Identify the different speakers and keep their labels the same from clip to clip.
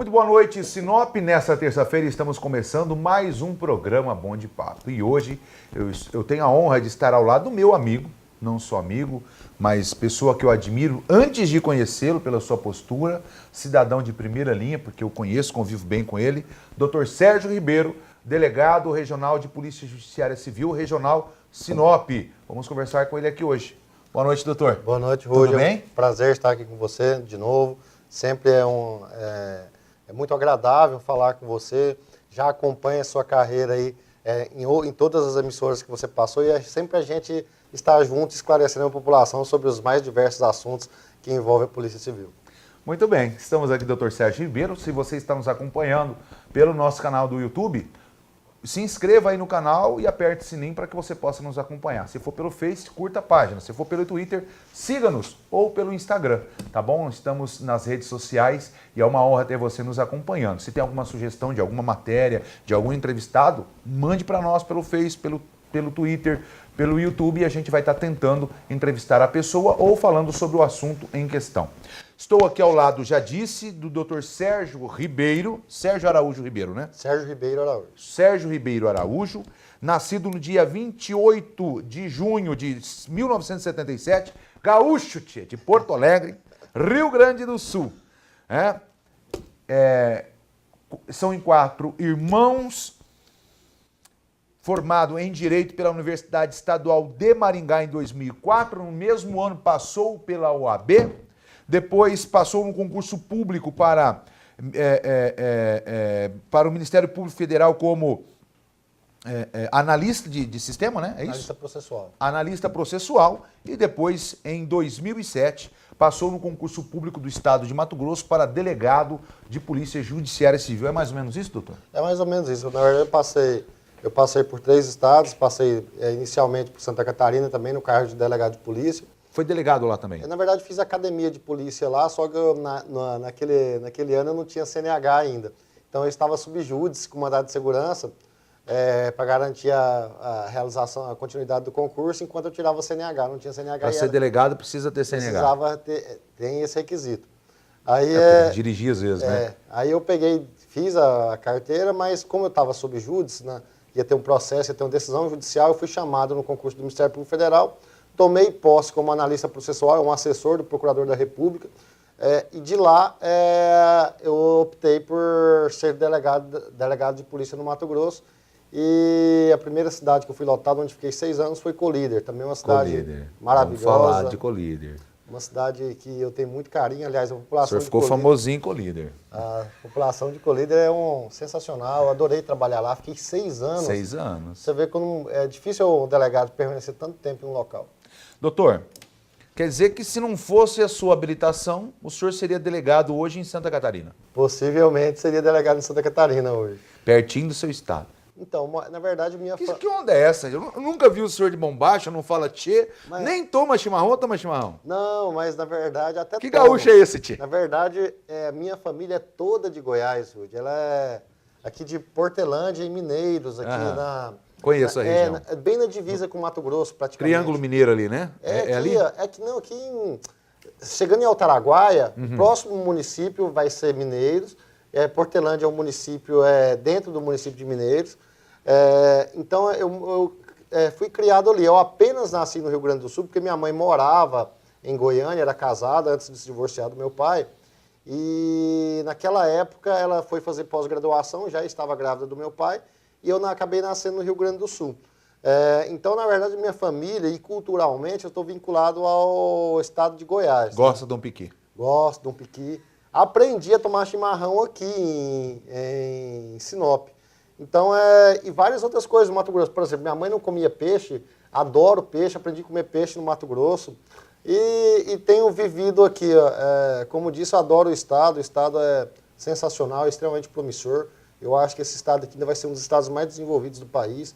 Speaker 1: Muito boa noite, Sinop. Nessa terça-feira estamos começando mais um programa Bom de Papo. E hoje eu tenho a honra de estar ao lado do meu amigo, não só amigo, mas pessoa que eu admiro antes de conhecê-lo pela sua postura, cidadão de primeira linha, porque eu conheço, convivo bem com ele, Dr. Sérgio Ribeiro, delegado regional de Polícia Judiciária Civil, regional Sinop. Vamos conversar com ele aqui hoje. Boa noite, doutor.
Speaker 2: Boa noite, Rúdio.
Speaker 1: Tudo bem?
Speaker 2: Prazer estar aqui com você de novo. Sempre é muito agradável falar com você. Já acompanho a sua carreira aí em todas as emissoras que você passou e sempre a gente está junto esclarecendo a população sobre os mais diversos assuntos que envolvem a Polícia Civil.
Speaker 1: Muito bem, estamos aqui, Dr. Sérgio Ribeiro. Se você está nos acompanhando pelo nosso canal do YouTube, se inscreva aí no canal e aperte o sininho para que você possa nos acompanhar. Se for pelo Face, curta a página. Se for pelo Twitter, siga-nos ou pelo Instagram, tá bom? Estamos nas redes sociais e é uma honra ter você nos acompanhando. Se tem alguma sugestão de alguma matéria, de algum entrevistado, mande para nós pelo Face, pelo Twitter, pelo YouTube e a gente vai estar tentando entrevistar a pessoa ou falando sobre o assunto em questão. Estou aqui ao lado, já disse, do Dr. Sérgio Ribeiro, Sérgio Araújo Ribeiro, né?
Speaker 2: Sérgio Ribeiro Araújo.
Speaker 1: Sérgio Ribeiro Araújo, nascido no dia 28 de junho de 1977, gaúcho, de Porto Alegre, Rio Grande do Sul. São em 4 irmãos, formado em Direito pela Universidade Estadual de Maringá em 2004, no mesmo ano passou pela OAB, depois passou no concurso público para o Ministério Público Federal como analista de sistema, né? É isso?
Speaker 2: Analista processual.
Speaker 1: Analista processual e depois, em 2007, passou no concurso público do Estado de Mato Grosso para delegado de Polícia Judiciária Civil. É mais ou menos isso, doutor?
Speaker 2: É mais ou menos isso. Na verdade, eu passei por 3 estados, passei inicialmente por Santa Catarina também, no cargo de delegado de polícia.
Speaker 1: Foi delegado lá também?
Speaker 2: Eu, na verdade, fiz academia de polícia lá, só que naquele ano eu não tinha CNH ainda. Então eu estava subjúdice com mandado de segurança para garantir a realização, a continuidade do concurso, enquanto eu tirava o CNH. Não tinha CNH.
Speaker 1: Para ser delegado precisa ter CNH.
Speaker 2: Precisava tem esse requisito. Aí,
Speaker 1: dirigir às vezes, né?
Speaker 2: Aí eu fiz a carteira, mas como eu estava subjúdice, né, ia ter um processo, ia ter uma decisão judicial, eu fui chamado no concurso do Ministério Público Federal, tomei posse como analista processual, um assessor do Procurador da República, e de lá eu optei por ser delegado de polícia no Mato Grosso. E a primeira cidade que eu fui lotado, onde fiquei 6 anos, foi Colíder. Também uma cidade maravilhosa.
Speaker 1: Vamos falar de Colíder.
Speaker 2: Uma cidade que eu tenho muito carinho. Aliás, a população.
Speaker 1: O senhor ficou famosinho em Colíder.
Speaker 2: A população de Colíder é sensacional. Eu adorei trabalhar lá. Fiquei 6 anos.
Speaker 1: 6 anos.
Speaker 2: Você vê como é difícil o delegado permanecer tanto tempo em um local.
Speaker 1: Doutor, quer dizer que se não fosse a sua habilitação, o senhor seria delegado hoje em Santa Catarina?
Speaker 2: Possivelmente seria delegado em Santa Catarina hoje.
Speaker 1: Pertinho do seu estado.
Speaker 2: Então, na verdade, Que
Speaker 1: onda é essa? Eu nunca vi o senhor de bombacha, não fala tchê, nem toma chimarrão ou toma chimarrão?
Speaker 2: Não, mas na verdade até
Speaker 1: Que gaúcho é esse, tchê?
Speaker 2: Na verdade, minha família é toda de Goiás, Rudy. Ela é aqui de Portelândia e Mineiros, aqui
Speaker 1: Conheço a região.
Speaker 2: Bem na divisa com Mato Grosso, praticamente.
Speaker 1: Triângulo Mineiro ali, né?
Speaker 2: Ali? Chegando em Altaraguaia, o próximo município vai ser Mineiros. Portelândia é um município dentro do município de Mineiros. Então, eu fui criado ali. Eu apenas nasci no Rio Grande do Sul, porque minha mãe morava em Goiânia, era casada antes de se divorciar do meu pai. E naquela época ela foi fazer pós-graduação, já estava grávida do meu pai, e eu acabei nascendo no Rio Grande do Sul. Então, na verdade, minha família e culturalmente eu estou vinculado ao estado de Goiás.
Speaker 1: Gosta de um piqui?
Speaker 2: Gosto de um piqui. Aprendi a tomar chimarrão aqui em Sinop. Então, e várias outras coisas no Mato Grosso. Por exemplo, minha mãe não comia peixe, adoro peixe, aprendi a comer peixe no Mato Grosso. E tenho vivido aqui, como disse, eu adoro o estado é sensacional, é extremamente promissor. Eu acho que esse estado aqui ainda vai ser um dos estados mais desenvolvidos do país.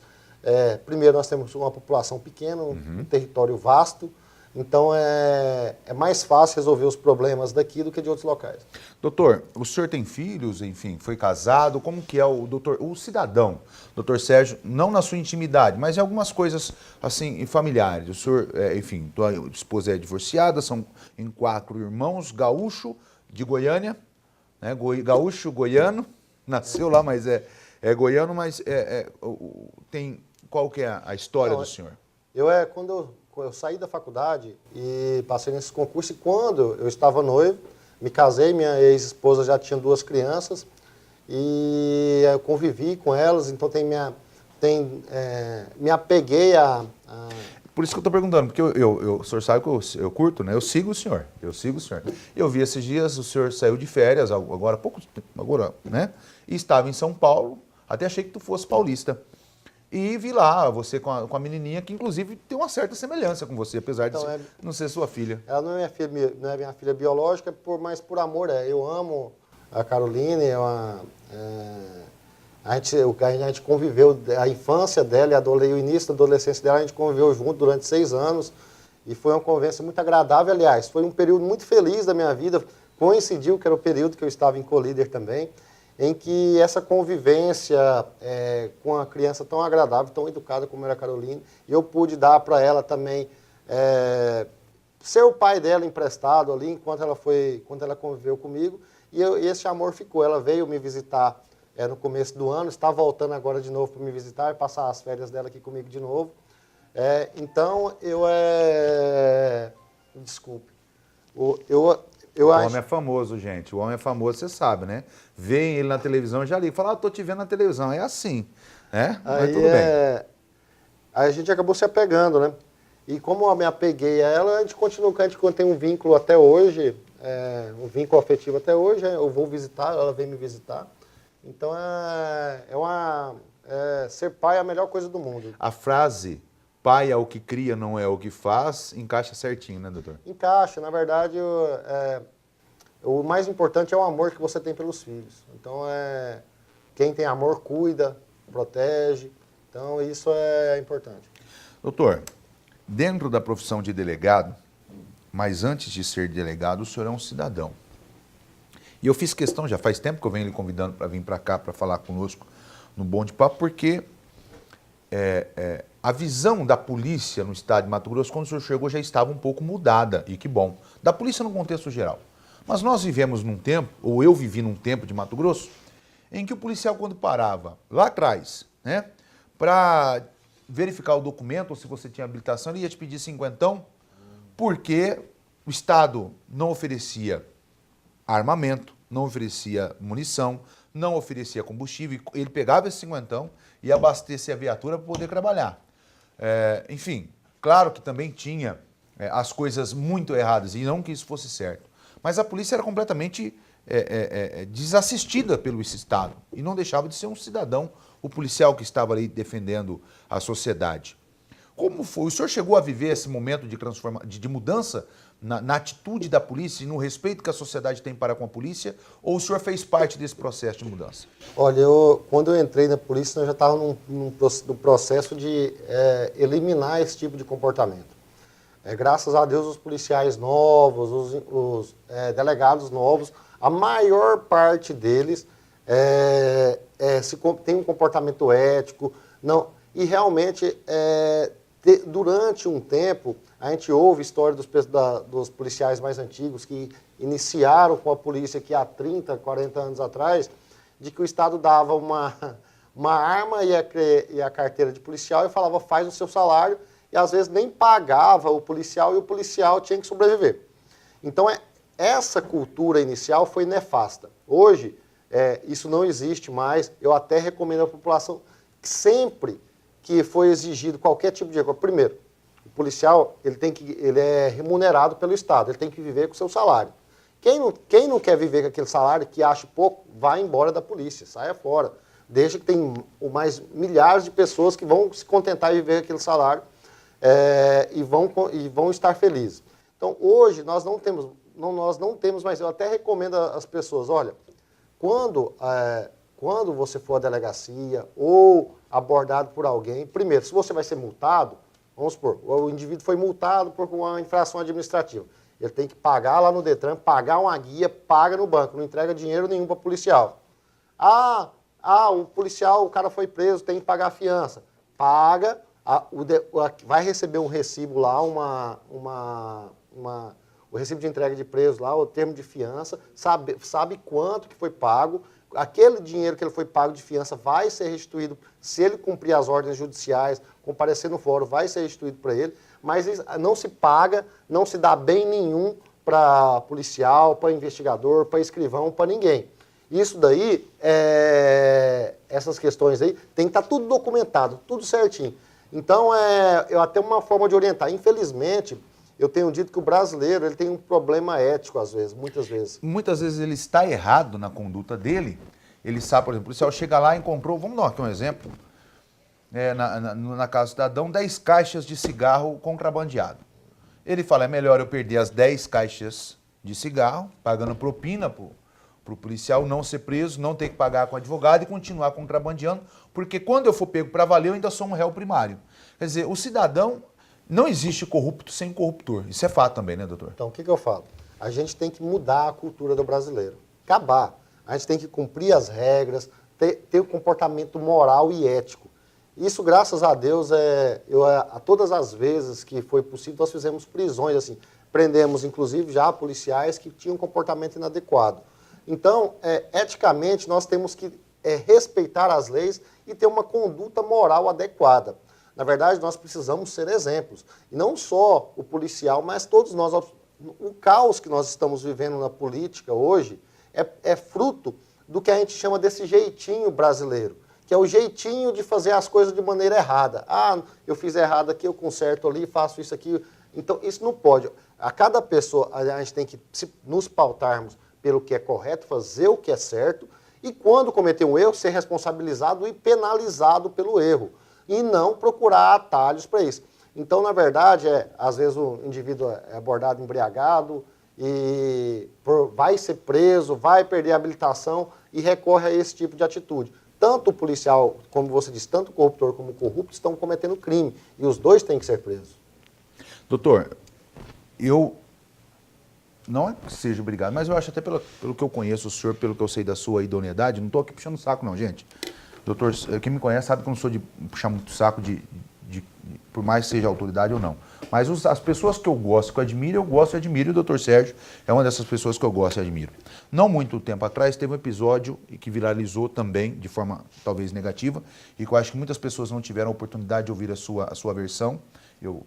Speaker 2: Primeiro, nós temos uma população pequena, um território vasto. Então, é mais fácil resolver os problemas daqui do que de outros locais.
Speaker 1: Doutor, o senhor tem filhos, enfim, foi casado, como que é o cidadão, doutor Sérgio, não na sua intimidade, mas em algumas coisas, assim, familiares. O senhor, enfim, tua esposa é divorciada, são em 4 irmãos, gaúcho, de Goiânia, né? Gaúcho, goiano, nasceu lá, mas é goiano, mas tem... Qual que é a história do senhor?
Speaker 2: Quando eu saí da faculdade e passei nesse concurso, e quando eu estava noivo, me casei, minha ex-esposa já tinha 2 crianças, e eu convivi com elas, então me apeguei a...
Speaker 1: Por isso que eu estou perguntando, porque o senhor sabe que eu curto, né? Eu sigo o senhor. Eu vi esses dias, o senhor saiu de férias, agora há pouco tempo, né? E estava em São Paulo, até achei que tu fosse paulista. E vi lá você com a menininha, que inclusive tem uma certa semelhança com você, apesar de não ser sua filha.
Speaker 2: Ela não é minha filha biológica, mas por amor. Eu amo a Caroline, a gente conviveu, a infância dela e o início da adolescência dela, a gente conviveu junto durante 6 anos. E foi uma convivência muito agradável, aliás. Foi um período muito feliz da minha vida. Coincidiu que era o período que eu estava em co-líder também, em que essa convivência com uma criança tão agradável, tão educada como era a Caroline, e eu pude dar para ela também ser o pai dela emprestado ali, enquanto ela conviveu comigo, e esse amor ficou. Ela veio me visitar no começo do ano, está voltando agora de novo para me visitar e passar as férias dela aqui comigo de novo. Então, desculpe.
Speaker 1: O homem é famoso, gente. O homem é famoso, você sabe, né? Vem ele na televisão, já liga. Fala, tô te vendo na televisão. É assim, né? Mas tudo bem.
Speaker 2: Aí a gente acabou se apegando, né? E como eu me apeguei a ela, a gente tem um vínculo até hoje, um vínculo afetivo até hoje. Eu vou visitar, ela vem me visitar. Então, ser pai é a melhor coisa do mundo.
Speaker 1: A frase, pai é o que cria, não é o que faz, encaixa certinho, né, doutor?
Speaker 2: Encaixa. Na verdade, o mais importante é o amor que você tem pelos filhos. Então, quem tem amor, cuida, protege. Então, isso é importante.
Speaker 1: Doutor, dentro da profissão de delegado, mas antes de ser delegado, o senhor é um cidadão. E eu fiz questão, já faz tempo que eu venho lhe convidando para vir para cá, para falar conosco no Bom de Papo, porque a visão da polícia no estado de Mato Grosso, quando o senhor chegou, já estava um pouco mudada, e que bom. Da polícia no contexto geral. Mas nós vivemos num tempo, ou eu vivi num tempo de Mato Grosso, em que o policial, quando parava lá atrás, né, para verificar o documento, ou se você tinha habilitação, ele ia te pedir 50, porque o Estado não oferecia armamento, não oferecia munição, não oferecia combustível, ele pegava esse 50 e abastecia a viatura para poder trabalhar. Enfim, claro que também tinha as coisas muito erradas, e não que isso fosse certo. Mas a polícia era completamente desassistida pelo Estado e não deixava de ser um cidadão, o policial que estava ali defendendo a sociedade. Como foi? O senhor chegou a viver esse momento de mudança na atitude da polícia e no respeito que a sociedade tem para com a polícia? Ou o senhor fez parte desse processo de mudança?
Speaker 2: Olha, quando eu entrei na polícia, nós já estávamos no processo de eliminar esse tipo de comportamento. Graças a Deus, os policiais novos, os delegados novos, a maior parte deles tem um comportamento ético. E realmente, durante um tempo, a gente ouve história dos policiais mais antigos que iniciaram com a polícia aqui há 30, 40 anos atrás, de que o Estado dava uma arma e a carteira de policial e falava, faz o seu salário, e às vezes nem pagava o policial e o policial tinha que sobreviver. Então, essa cultura inicial foi nefasta. Hoje, isso não existe mais. Eu até recomendo à população que sempre que foi exigido qualquer tipo de... Primeiro, o policial ele é remunerado pelo Estado, ele tem que viver com o seu salário. Quem não quer viver com aquele salário, que acha pouco, vai embora da polícia, saia fora. Deixa que tem mais milhares de pessoas que vão se contentar de viver com aquele salário e vão estar felizes. Então, hoje, nós não temos mais... Eu até recomendo às pessoas, olha, quando você for à delegacia ou abordado por alguém, primeiro, se você vai ser multado, vamos supor, o indivíduo foi multado por uma infração administrativa. Ele tem que pagar lá no Detran, pagar uma guia, paga no banco, não entrega dinheiro nenhum para o policial. O policial, o cara foi preso, tem que pagar a fiança. Paga, vai receber um recibo lá, o recibo de entrega de preso lá, o termo de fiança, sabe quanto que foi pago, aquele dinheiro que ele foi pago de fiança vai ser restituído, se ele cumprir as ordens judiciais, comparecer no fórum, vai ser restituído para ele, mas não se paga, não se dá bem nenhum para policial, para investigador, para escrivão, para ninguém. Isso daí, essas questões aí, tem que estar tudo documentado, tudo certinho. Então, eu até uma forma de orientar. Infelizmente, eu tenho dito que o brasileiro ele tem um problema ético, às vezes, muitas vezes.
Speaker 1: Muitas vezes ele está errado na conduta dele. Ele sabe, por exemplo, o policial chega lá e encontrou, vamos dar aqui um exemplo, na casa do cidadão, 10 caixas de cigarro contrabandeado. Ele fala, é melhor eu perder as 10 caixas de cigarro, pagando propina para o policial não ser preso, não ter que pagar com advogado e continuar contrabandeando, porque quando eu for pego para valer, eu ainda sou um réu primário. Quer dizer, o cidadão, não existe corrupto sem corruptor. Isso é fato também, né, doutor?
Speaker 2: Então, o que eu falo? A gente tem que mudar a cultura do brasileiro. Acabar. A gente tem que cumprir as regras, ter um comportamento moral e ético. Isso, graças a Deus, a todas as vezes que foi possível, nós fizemos prisões, assim, prendemos, inclusive, já policiais que tinham um comportamento inadequado. Então, eticamente, nós temos que respeitar as leis e ter uma conduta moral adequada. Na verdade, nós precisamos ser exemplos. E não só o policial, mas todos nós. O caos que nós estamos vivendo na política hoje é fruto do que a gente chama desse jeitinho brasileiro, que é o jeitinho de fazer as coisas de maneira errada. Ah, eu fiz errado aqui, eu conserto ali, faço isso aqui. Então, isso não pode. A cada pessoa, a gente tem que nos pautarmos pelo que é correto, fazer o que é certo, e quando cometer um erro, ser responsabilizado e penalizado pelo erro, e não procurar atalhos para isso. Então, na verdade, às vezes o indivíduo é abordado embriagado e vai ser preso, vai perder a habilitação e recorre a esse tipo de atitude. Tanto o policial, como você disse, tanto o corruptor como o corrupto estão cometendo crime, e os dois têm que ser presos.
Speaker 1: Doutor, eu não é que seja obrigado, mas eu acho até pelo que eu conheço o senhor, pelo que eu sei da sua idoneidade, não estou aqui puxando o saco não, gente. Doutor, quem me conhece sabe que eu não sou de puxar muito saco, por mais que seja autoridade ou não. Mas as pessoas que eu gosto, que eu admiro, eu gosto e admiro, e o doutor Sérgio é uma dessas pessoas que eu gosto e admiro. Não muito tempo atrás, teve um episódio que viralizou também, de forma talvez negativa, e que eu acho que muitas pessoas não tiveram a oportunidade de ouvir a sua versão. Eu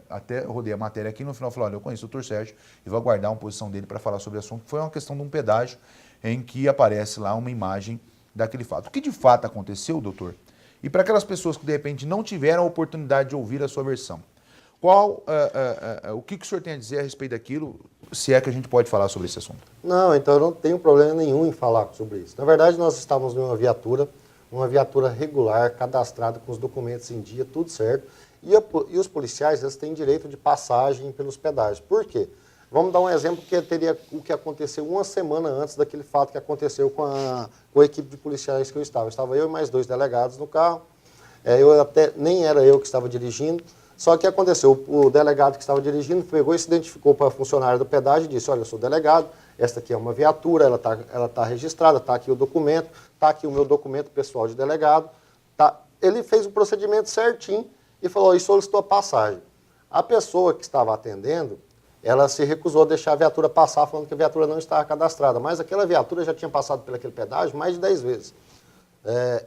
Speaker 1: até rodei a matéria aqui, no final falei, olha, eu conheço o doutor Sérgio e vou aguardar uma posição dele para falar sobre o assunto. Foi uma questão de um pedágio em que aparece lá uma imagem daquele fato. O que de fato aconteceu, doutor? E para aquelas pessoas que de repente não tiveram a oportunidade de ouvir a sua versão, o que o senhor tem a dizer a respeito daquilo, se é que a gente pode falar sobre esse assunto?
Speaker 2: Não, então eu não tenho problema nenhum em falar sobre isso. Na verdade, nós estávamos em uma viatura regular, cadastrada, com os documentos em dia, tudo certo. E os policiais, eles têm direito de passagem pelos pedágios. Por quê? Vamos dar um exemplo que teria o que aconteceu uma semana antes daquele fato que aconteceu com a equipe de policiais que eu estava. Estava eu e mais 2 delegados no carro. Nem era eu que estava dirigindo. Só que aconteceu, o delegado que estava dirigindo pegou e se identificou para a funcionária do pedágio e disse, olha, eu sou delegado, esta aqui é uma viatura, ela tá registrada, está aqui o documento, está aqui o meu documento pessoal de delegado. Tá. Ele fez o procedimento certinho e falou, e solicitou a passagem. A pessoa que estava atendendo, ela se recusou a deixar a viatura passar, falando que a viatura não estava cadastrada. Mas aquela viatura já tinha passado por aquele pedágio mais de 10 vezes.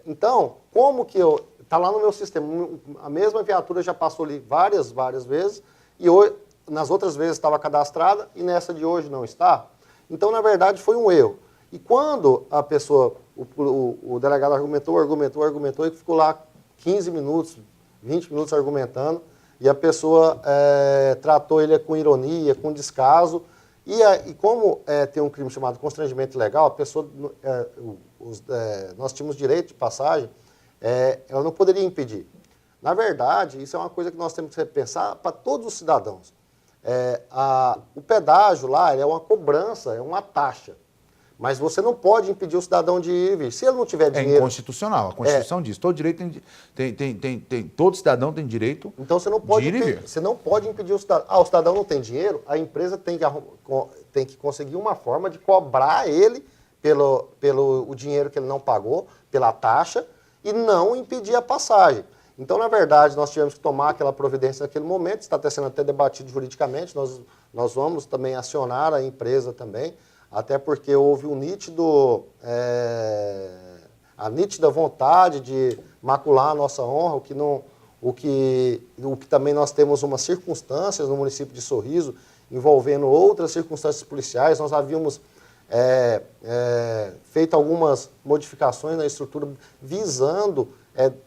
Speaker 2: Então, como que está lá no meu sistema, a mesma viatura já passou ali várias vezes, e hoje, nas outras vezes estava cadastrada, e nessa de hoje não está. Então, na verdade, foi um erro. E quando a pessoa, o delegado argumentou, e ficou lá 15 minutos, 20 minutos argumentando, e a pessoa tratou ele com ironia, com descaso, e como tem um crime chamado constrangimento ilegal, a pessoa, nós tínhamos direito de passagem, ela não poderia impedir. Na verdade, isso é uma coisa que nós temos que pensar para todos os cidadãos. O pedágio lá é uma cobrança, é uma taxa. Mas você não pode impedir o cidadão de ir e vir. Se ele não tiver dinheiro...
Speaker 1: É inconstitucional, a Constituição diz. Todo direito todo cidadão tem direito
Speaker 2: então você não pode
Speaker 1: de ir e vir.
Speaker 2: Você não pode impedir o cidadão. O cidadão não tem dinheiro, a empresa tem que conseguir uma forma de cobrar ele pelo o dinheiro que ele não pagou, pela taxa, e não impedir a passagem. Então, na verdade, nós tivemos que tomar aquela providência naquele momento, está sendo até debatido juridicamente, nós vamos também acionar a empresa também, até porque houve a nítida vontade de macular a nossa honra, o que também nós temos umas circunstâncias no município de Sorriso, envolvendo outras circunstâncias policiais, nós havíamos feito algumas modificações na estrutura visando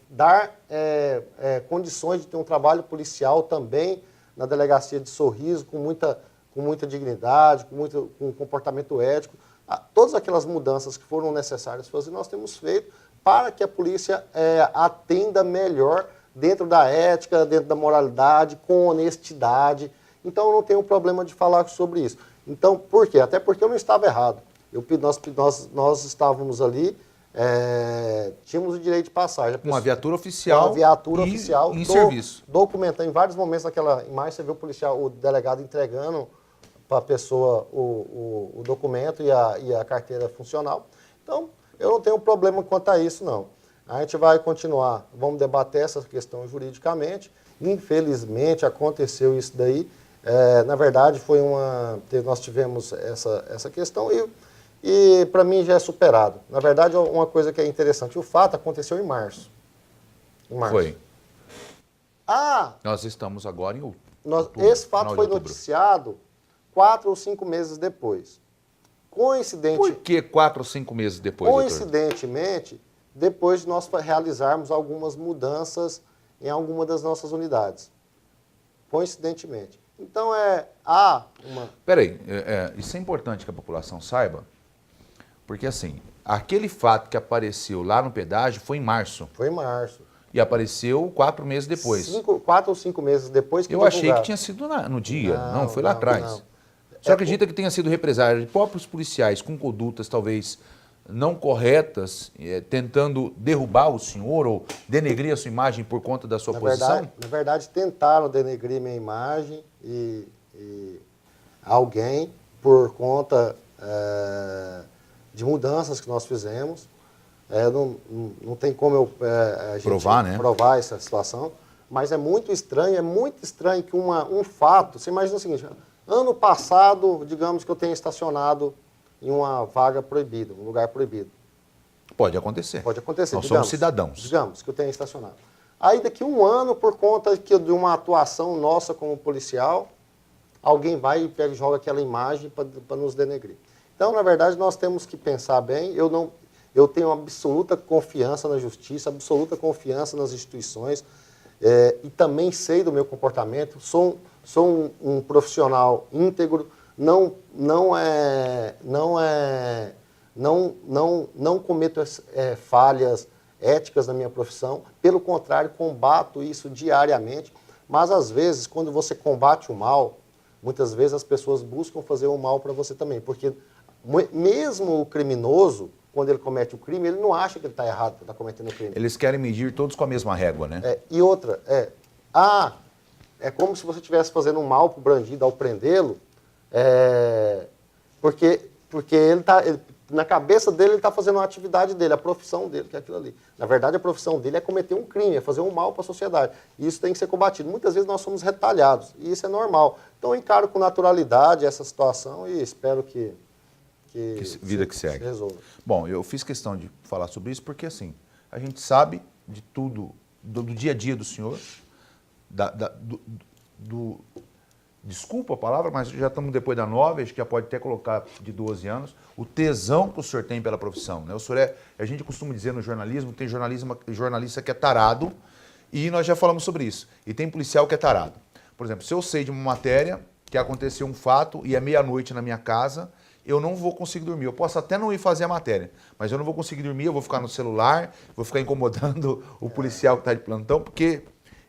Speaker 2: dar condições de ter um trabalho policial também na delegacia de Sorriso, com muita dignidade, com um comportamento ético. Todas aquelas mudanças que foram necessárias fazer, nós temos feito para que a polícia atenda melhor dentro da ética, dentro da moralidade, com honestidade. Então, eu não tenho problema de falar sobre isso. Então, por quê? Até porque eu não estava errado. Nós estávamos ali, tínhamos o direito de passagem.
Speaker 1: Uma viatura oficial.
Speaker 2: Uma viatura oficial.
Speaker 1: Em serviço.
Speaker 2: Documentando, em vários momentos naquela imagem, você vê o delegado entregando para a pessoa o documento e a carteira funcional. Então, eu não tenho problema quanto a isso, não. A gente vai continuar, vamos debater essa questão juridicamente. Infelizmente, aconteceu isso daí. Na verdade, nós tivemos essa questão e para mim já é superado. Na verdade, uma coisa que é interessante, o fato aconteceu em março.
Speaker 1: Foi.
Speaker 2: Ah!
Speaker 1: Nós estamos agora em outubro.
Speaker 2: Esse fato foi noticiado 4 ou 5 meses depois.
Speaker 1: Por que 4 ou 5 meses depois,
Speaker 2: coincidentemente, depois de nós realizarmos algumas mudanças em alguma das nossas unidades. Coincidentemente. Então,
Speaker 1: Peraí, isso é importante que a população saiba, porque assim, aquele fato que apareceu lá no pedágio foi em março.
Speaker 2: Foi em março.
Speaker 1: E apareceu 4 meses depois.
Speaker 2: 4 ou 5 meses depois que
Speaker 1: eu achei que tinha sido no dia. Não, foi lá atrás. Não. Você acredita que tenha sido represália de próprios policiais com condutas talvez não corretas, tentando derrubar o senhor ou denegrir a sua imagem por conta da sua posição?
Speaker 2: Na verdade, tentaram denegrir minha imagem e alguém, por conta de mudanças que nós fizemos, não tem como a gente provar essa situação, mas é muito estranho que um fato, você imagina o seguinte, ano passado, digamos que eu tenha estacionado em uma vaga proibida, um lugar proibido.
Speaker 1: Pode acontecer.
Speaker 2: Pode acontecer.
Speaker 1: Nós somos cidadãos.
Speaker 2: Digamos que eu tenha estacionado. Aí daqui um ano, por conta de uma atuação nossa como policial, alguém vai e pega e joga aquela imagem para nos denegrir. Então, na verdade, nós temos que pensar bem. Eu tenho absoluta confiança na justiça, absoluta confiança nas instituições e também sei do meu comportamento. Sou um profissional íntegro. Não cometo falhas éticas na minha profissão, pelo contrário, combato isso diariamente, mas às vezes, quando você combate o mal, muitas vezes as pessoas buscam fazer o mal para você também, porque mesmo o criminoso, quando ele comete o crime, ele não acha que ele está errado, que está cometendo o crime.
Speaker 1: Eles querem medir todos com a mesma régua, né?
Speaker 2: E outra, é como se você estivesse fazendo um mal para o bandido ao prendê-lo, porque na cabeça dele ele está fazendo uma atividade dele, a profissão dele, que é aquilo ali. Na verdade, a profissão dele é cometer um crime, é fazer um mal para a sociedade. E isso tem que ser combatido. Muitas vezes nós somos retalhados, e isso é normal. Então eu encaro com naturalidade essa situação e espero que
Speaker 1: vida que segue.
Speaker 2: Se resolva.
Speaker 1: Bom, eu fiz questão de falar sobre isso porque, assim, a gente sabe de tudo, do dia a dia do senhor, desculpa a palavra, mas já estamos depois da 9, acho que já pode até colocar de 12 anos, o tesão que o senhor tem pela profissão. Né? O senhor a gente costuma dizer no jornalismo, tem jornalista que é tarado, e nós já falamos sobre isso. E tem policial que é tarado. Por exemplo, se eu sei de uma matéria que aconteceu um fato e é meia-noite na minha casa, eu não vou conseguir dormir. Eu posso até não ir fazer a matéria, mas eu não vou conseguir dormir, eu vou ficar no celular, vou ficar incomodando o policial que está de plantão, porque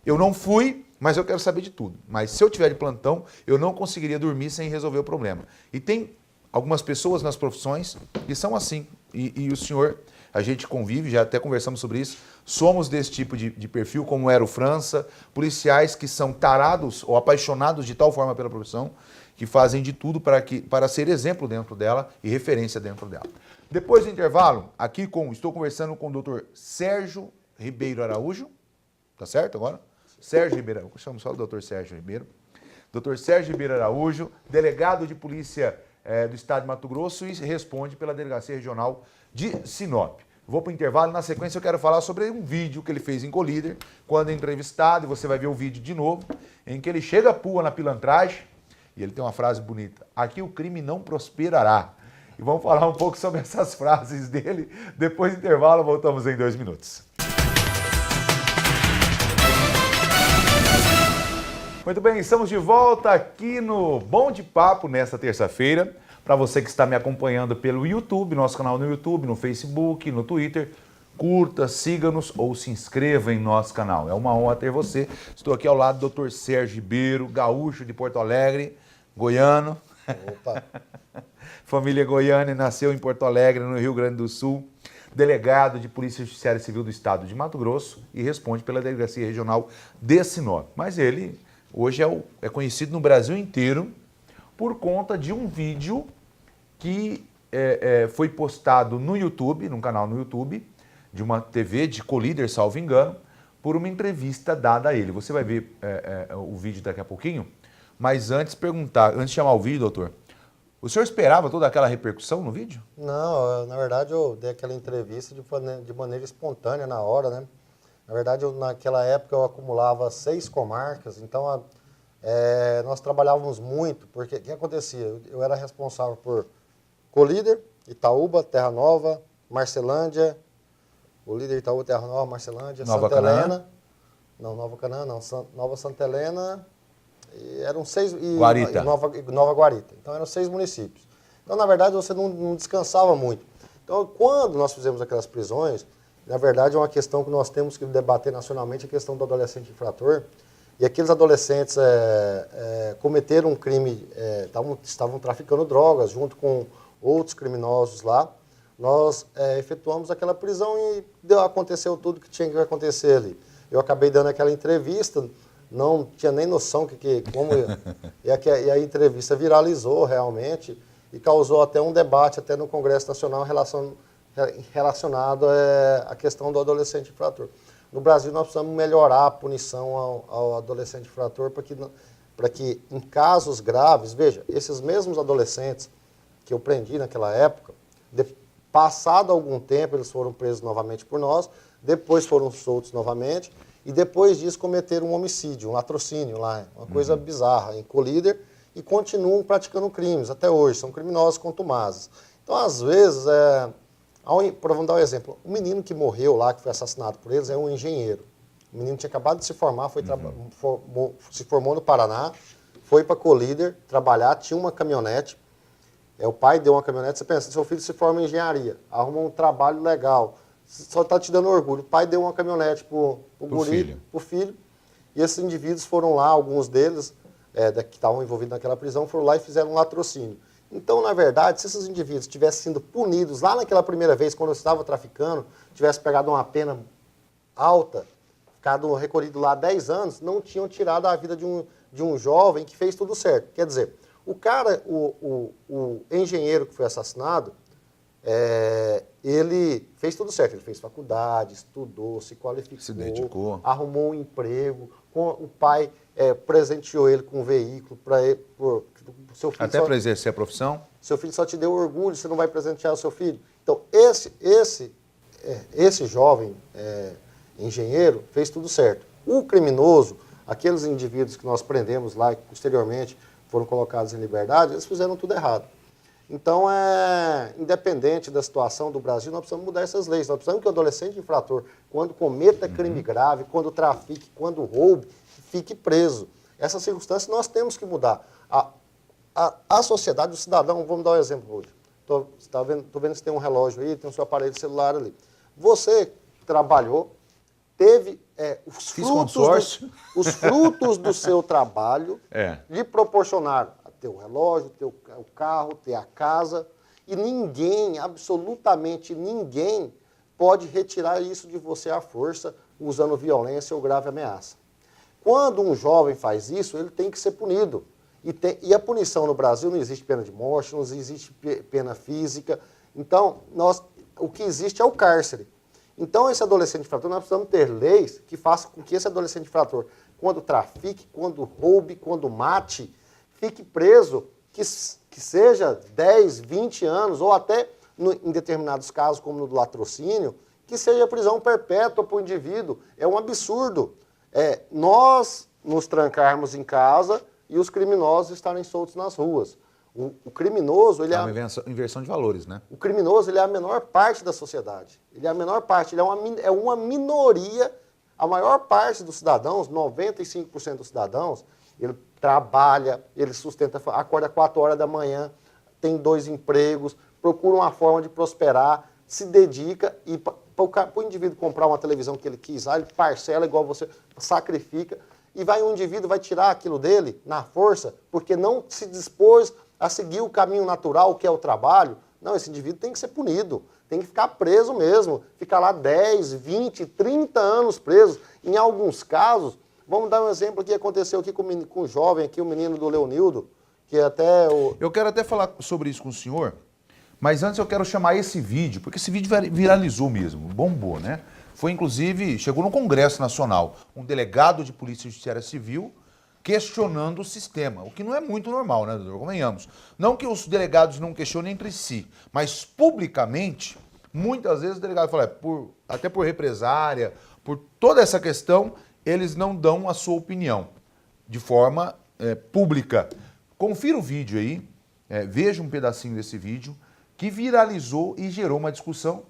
Speaker 1: eu não fui, mas eu quero saber de tudo. Mas se eu tiver de plantão, eu não conseguiria dormir sem resolver o problema. E tem algumas pessoas nas profissões que são assim. E o senhor, a gente convive, já até conversamos sobre isso, somos desse tipo de perfil, como era o França, policiais que são tarados ou apaixonados de tal forma pela profissão, que fazem de tudo para ser exemplo dentro dela e referência dentro dela. Depois do intervalo, estou conversando com o Dr. Sérgio Ribeiro Araújo, Tá certo agora? Sérgio Ribeiro, eu chamo só o doutor Sérgio Ribeiro. Doutor Sérgio Ribeiro Araújo, delegado de polícia do estado de Mato Grosso e responde pela Delegacia Regional de Sinop. Vou para o intervalo e na sequência eu quero falar sobre um vídeo que ele fez em Colíder, quando entrevistado, e você vai ver o vídeo de novo, em que ele chega a pua na pilantragem, e ele tem uma frase bonita, aqui o crime não prosperará. E vamos falar um pouco sobre essas frases dele, depois do intervalo voltamos em 2 minutos. Muito bem, estamos de volta aqui no Bom de Papo nesta terça-feira. Para você que está me acompanhando pelo YouTube, nosso canal no YouTube, no Facebook, no Twitter, curta, siga-nos ou se inscreva em nosso canal. É uma honra ter você. Estou aqui ao lado do Dr. Sérgio Ribeiro, gaúcho de Porto Alegre, goiano.
Speaker 2: Opa.
Speaker 1: Família goiana, nasceu em Porto Alegre, no Rio Grande do Sul. Delegado de Polícia Judiciária Civil do Estado de Mato Grosso e responde pela Delegacia Regional de Sinop. Mas ele hoje é conhecido no Brasil inteiro por conta de um vídeo que foi postado no YouTube, num canal no YouTube, de uma TV de Colíder, salvo engano, por uma entrevista dada a ele. Você vai ver o vídeo daqui a pouquinho, mas antes de chamar o vídeo, doutor, o senhor esperava toda aquela repercussão no vídeo?
Speaker 2: Não, na verdade eu dei aquela entrevista de maneira espontânea na hora, né? Na verdade, naquela época eu acumulava 6 comarcas, então nós trabalhávamos muito, porque o que acontecia? Eu era responsável por Colíder, Itaúba, Terra Nova, Marcelândia, Colíder, Itaúba, Terra Nova, Marcelândia,
Speaker 1: Nova
Speaker 2: Santa
Speaker 1: Canaã?
Speaker 2: Helena. Não, Nova Canaã não, Nova Santa Helena, e eram 6...
Speaker 1: Guarita.
Speaker 2: E Nova Guarita. Então eram 6 municípios. Então, na verdade, você não descansava muito. Então, quando nós fizemos aquelas prisões, na verdade é uma questão que nós temos que debater nacionalmente, a questão do adolescente infrator. E aqueles adolescentes cometeram um crime, estavam traficando drogas junto com outros criminosos lá. Nós efetuamos aquela prisão e aconteceu tudo que tinha que acontecer ali. Eu acabei dando aquela entrevista, não tinha nem noção e a entrevista viralizou realmente e causou até um debate até no Congresso Nacional relacionado à questão do adolescente infrator. No Brasil, nós precisamos melhorar a punição ao adolescente infrator para que, em casos graves, veja, esses mesmos adolescentes que eu prendi naquela época, passado algum tempo, eles foram presos novamente por nós, depois foram soltos novamente, e depois disso cometeram um homicídio, um latrocínio lá, uma coisa bizarra, em Colíder, e continuam praticando crimes até hoje, são criminosos contumazes. Então, às vezes, vamos dar um exemplo, o menino que morreu lá, que foi assassinado por eles, é um engenheiro. O menino tinha acabado de se formar, se formou no Paraná, foi para Colíder trabalhar, tinha uma caminhonete, o pai deu uma caminhonete, você pensa, seu filho se forma em engenharia, arruma um trabalho legal, só está te dando orgulho. O pai deu uma caminhonete para o guri, para o filho, e esses indivíduos foram lá, alguns deles, que estavam envolvidos naquela prisão, foram lá e fizeram um latrocínio. Então, na verdade, se esses indivíduos tivessem sido punidos lá naquela primeira vez, quando eu estava traficando, tivessem pegado uma pena alta, ficado recolhido lá 10 anos, não tinham tirado a vida de um jovem que fez tudo certo. Quer dizer, o cara, o engenheiro que foi assassinado, ele fez tudo certo. Ele fez faculdade, estudou, se qualificou,
Speaker 1: se dedicou,
Speaker 2: arrumou um emprego, o pai presenteou ele com um veículo para ele. Seu filho
Speaker 1: até para exercer a profissão?
Speaker 2: Seu filho só te deu orgulho, você não vai presentear o seu filho. Então, esse jovem engenheiro fez tudo certo. O criminoso, aqueles indivíduos que nós prendemos lá e que posteriormente foram colocados em liberdade, eles fizeram tudo errado. Então, independente da situação do Brasil, nós precisamos mudar essas leis. Nós precisamos que o adolescente infrator, quando cometa crime grave, quando trafique, quando roube, fique preso. Essas circunstâncias nós temos que mudar. A sociedade, o cidadão, vamos dar um exemplo hoje. Estou vendo que você tem um relógio aí, tem o seu aparelho celular ali. Você trabalhou, teve os frutos do seu trabalho lhe proporcionaram ter o relógio, ter o carro, ter a casa, e ninguém, absolutamente ninguém, pode retirar isso de você à força, usando violência ou grave ameaça. Quando um jovem faz isso, ele tem que ser punido. E a punição no Brasil não existe pena de morte, não existe pena física. Então, o que existe é o cárcere. Então, esse adolescente infrator, nós precisamos ter leis que façam com que esse adolescente infrator, quando trafique, quando roube, quando mate, fique preso, que seja 10, 20 anos, ou até, em determinados casos, como no do latrocínio, que seja prisão perpétua para o indivíduo. É um absurdo. Nós nos trancarmos em casa e os criminosos estarem soltos nas ruas. O criminoso, ele
Speaker 1: é uma inversão de valores, né? O
Speaker 2: criminoso, ele é a menor parte da sociedade. Ele é a menor parte, ele é uma minoria. A maior parte dos cidadãos, 95% dos cidadãos, ele trabalha, ele sustenta, acorda 4 horas da manhã, tem 2 empregos, procura uma forma de prosperar, se dedica e para o indivíduo comprar uma televisão que ele quis, ele parcela igual você, sacrifica, e um indivíduo vai tirar aquilo dele na força, porque não se dispôs a seguir o caminho natural, que é o trabalho. Não, esse indivíduo tem que ser punido, tem que ficar preso mesmo, ficar lá 10, 20, 30 anos preso. Em alguns casos, vamos dar um exemplo que aconteceu aqui com o jovem, aqui, o menino do Leonildo, que até o...
Speaker 1: Eu quero até falar sobre isso com o senhor, mas antes eu quero chamar esse vídeo, porque esse vídeo viralizou mesmo, bombou, né? Foi inclusive, chegou no Congresso Nacional, um delegado de Polícia Judiciária Civil questionando o sistema, o que não é muito normal, né, doutor? Convenhamos. Não que os delegados não questionem entre si, mas publicamente, muitas vezes o delegado fala, até por represária, por toda essa questão, eles não dão a sua opinião de forma pública. Confira o vídeo aí, veja um pedacinho desse vídeo, que viralizou e gerou uma discussão.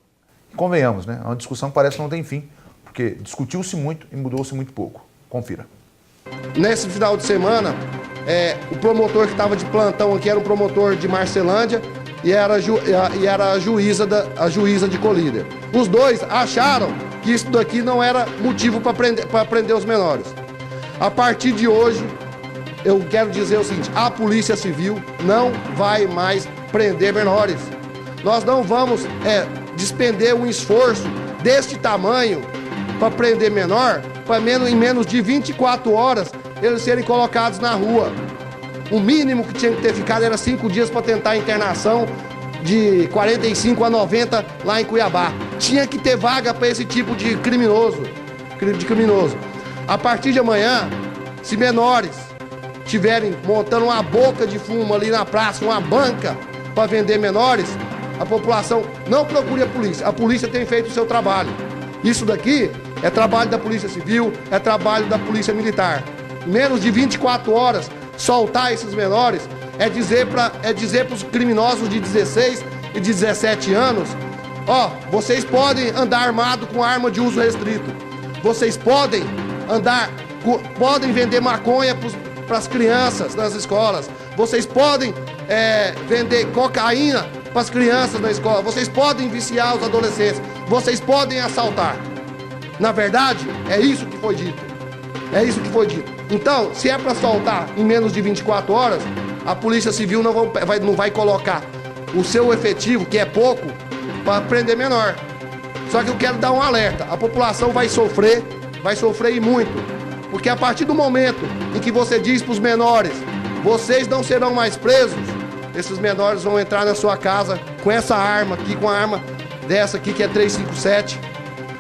Speaker 1: Convenhamos, né? É uma discussão que parece que não tem fim, porque discutiu-se muito e mudou-se muito pouco. Confira.
Speaker 3: Nesse final de semana, o promotor que estava de plantão aqui era um promotor de Marcelândia e era a juíza de Colíder. Os dois acharam que isso daqui não era motivo para prender os menores. A partir de hoje, eu quero dizer o seguinte, a Polícia Civil não vai mais prender menores. Nós não vamos despender um esforço deste tamanho para prender menor, em menos de 24 horas eles serem colocados na rua. O mínimo que tinha que ter ficado era 5 dias para tentar a internação de 45 a 90 lá em Cuiabá. Tinha que ter vaga para esse tipo de criminoso. A partir de amanhã, se menores estiverem montando uma boca de fumo ali na praça, uma banca para vender menores, a população não procure a polícia tem feito o seu trabalho. Isso daqui é trabalho da Polícia Civil, é trabalho da Polícia Militar. Em menos de 24 horas, soltar esses menores é dizer para os criminosos de 16 e 17 anos, vocês podem andar armado com arma de uso restrito. Vocês podem vender maconha para as crianças nas escolas. Vocês podem vender cocaína para as crianças na escola. Vocês podem viciar os adolescentes. Vocês podem assaltar. Na verdade, é isso que foi dito. Então, se é para soltar em menos de 24 horas, a Polícia Civil não vai colocar o seu efetivo, que é pouco, para prender menor. Só que eu quero dar um alerta. A população vai sofrer e muito. Porque a partir do momento em que você diz para os menores, vocês não serão mais presos, esses menores vão entrar na sua casa com essa arma aqui, com a arma dessa aqui que é 357,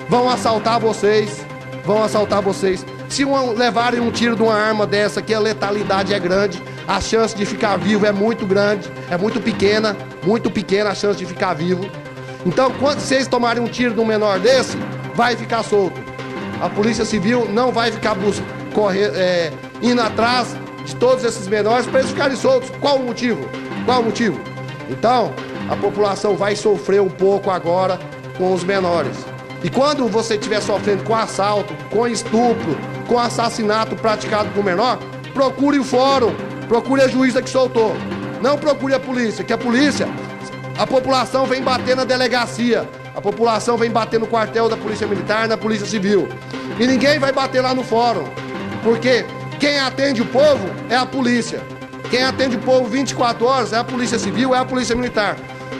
Speaker 3: vão assaltar vocês. Se levarem um tiro de uma arma dessa aqui, a letalidade é grande, a chance de ficar vivo é muito grande, é muito pequena a chance de ficar vivo. Então, quando vocês tomarem um tiro de um menor desse, vai ficar solto. A Polícia Civil não vai ficar indo atrás de todos esses menores para eles ficarem soltos. Qual o motivo? Então, a população vai sofrer um pouco agora com os menores. E quando você estiver sofrendo com assalto, com estupro, com assassinato praticado por menor, procure o fórum, procure a juíza que soltou. Não procure a polícia, que a população vem bater na delegacia, a população vem bater no quartel da Polícia Militar, na Polícia Civil. E ninguém vai bater lá no fórum, porque quem atende o povo é a polícia. Quem atende o povo 24 horas é a Polícia Civil, é a Polícia Militar.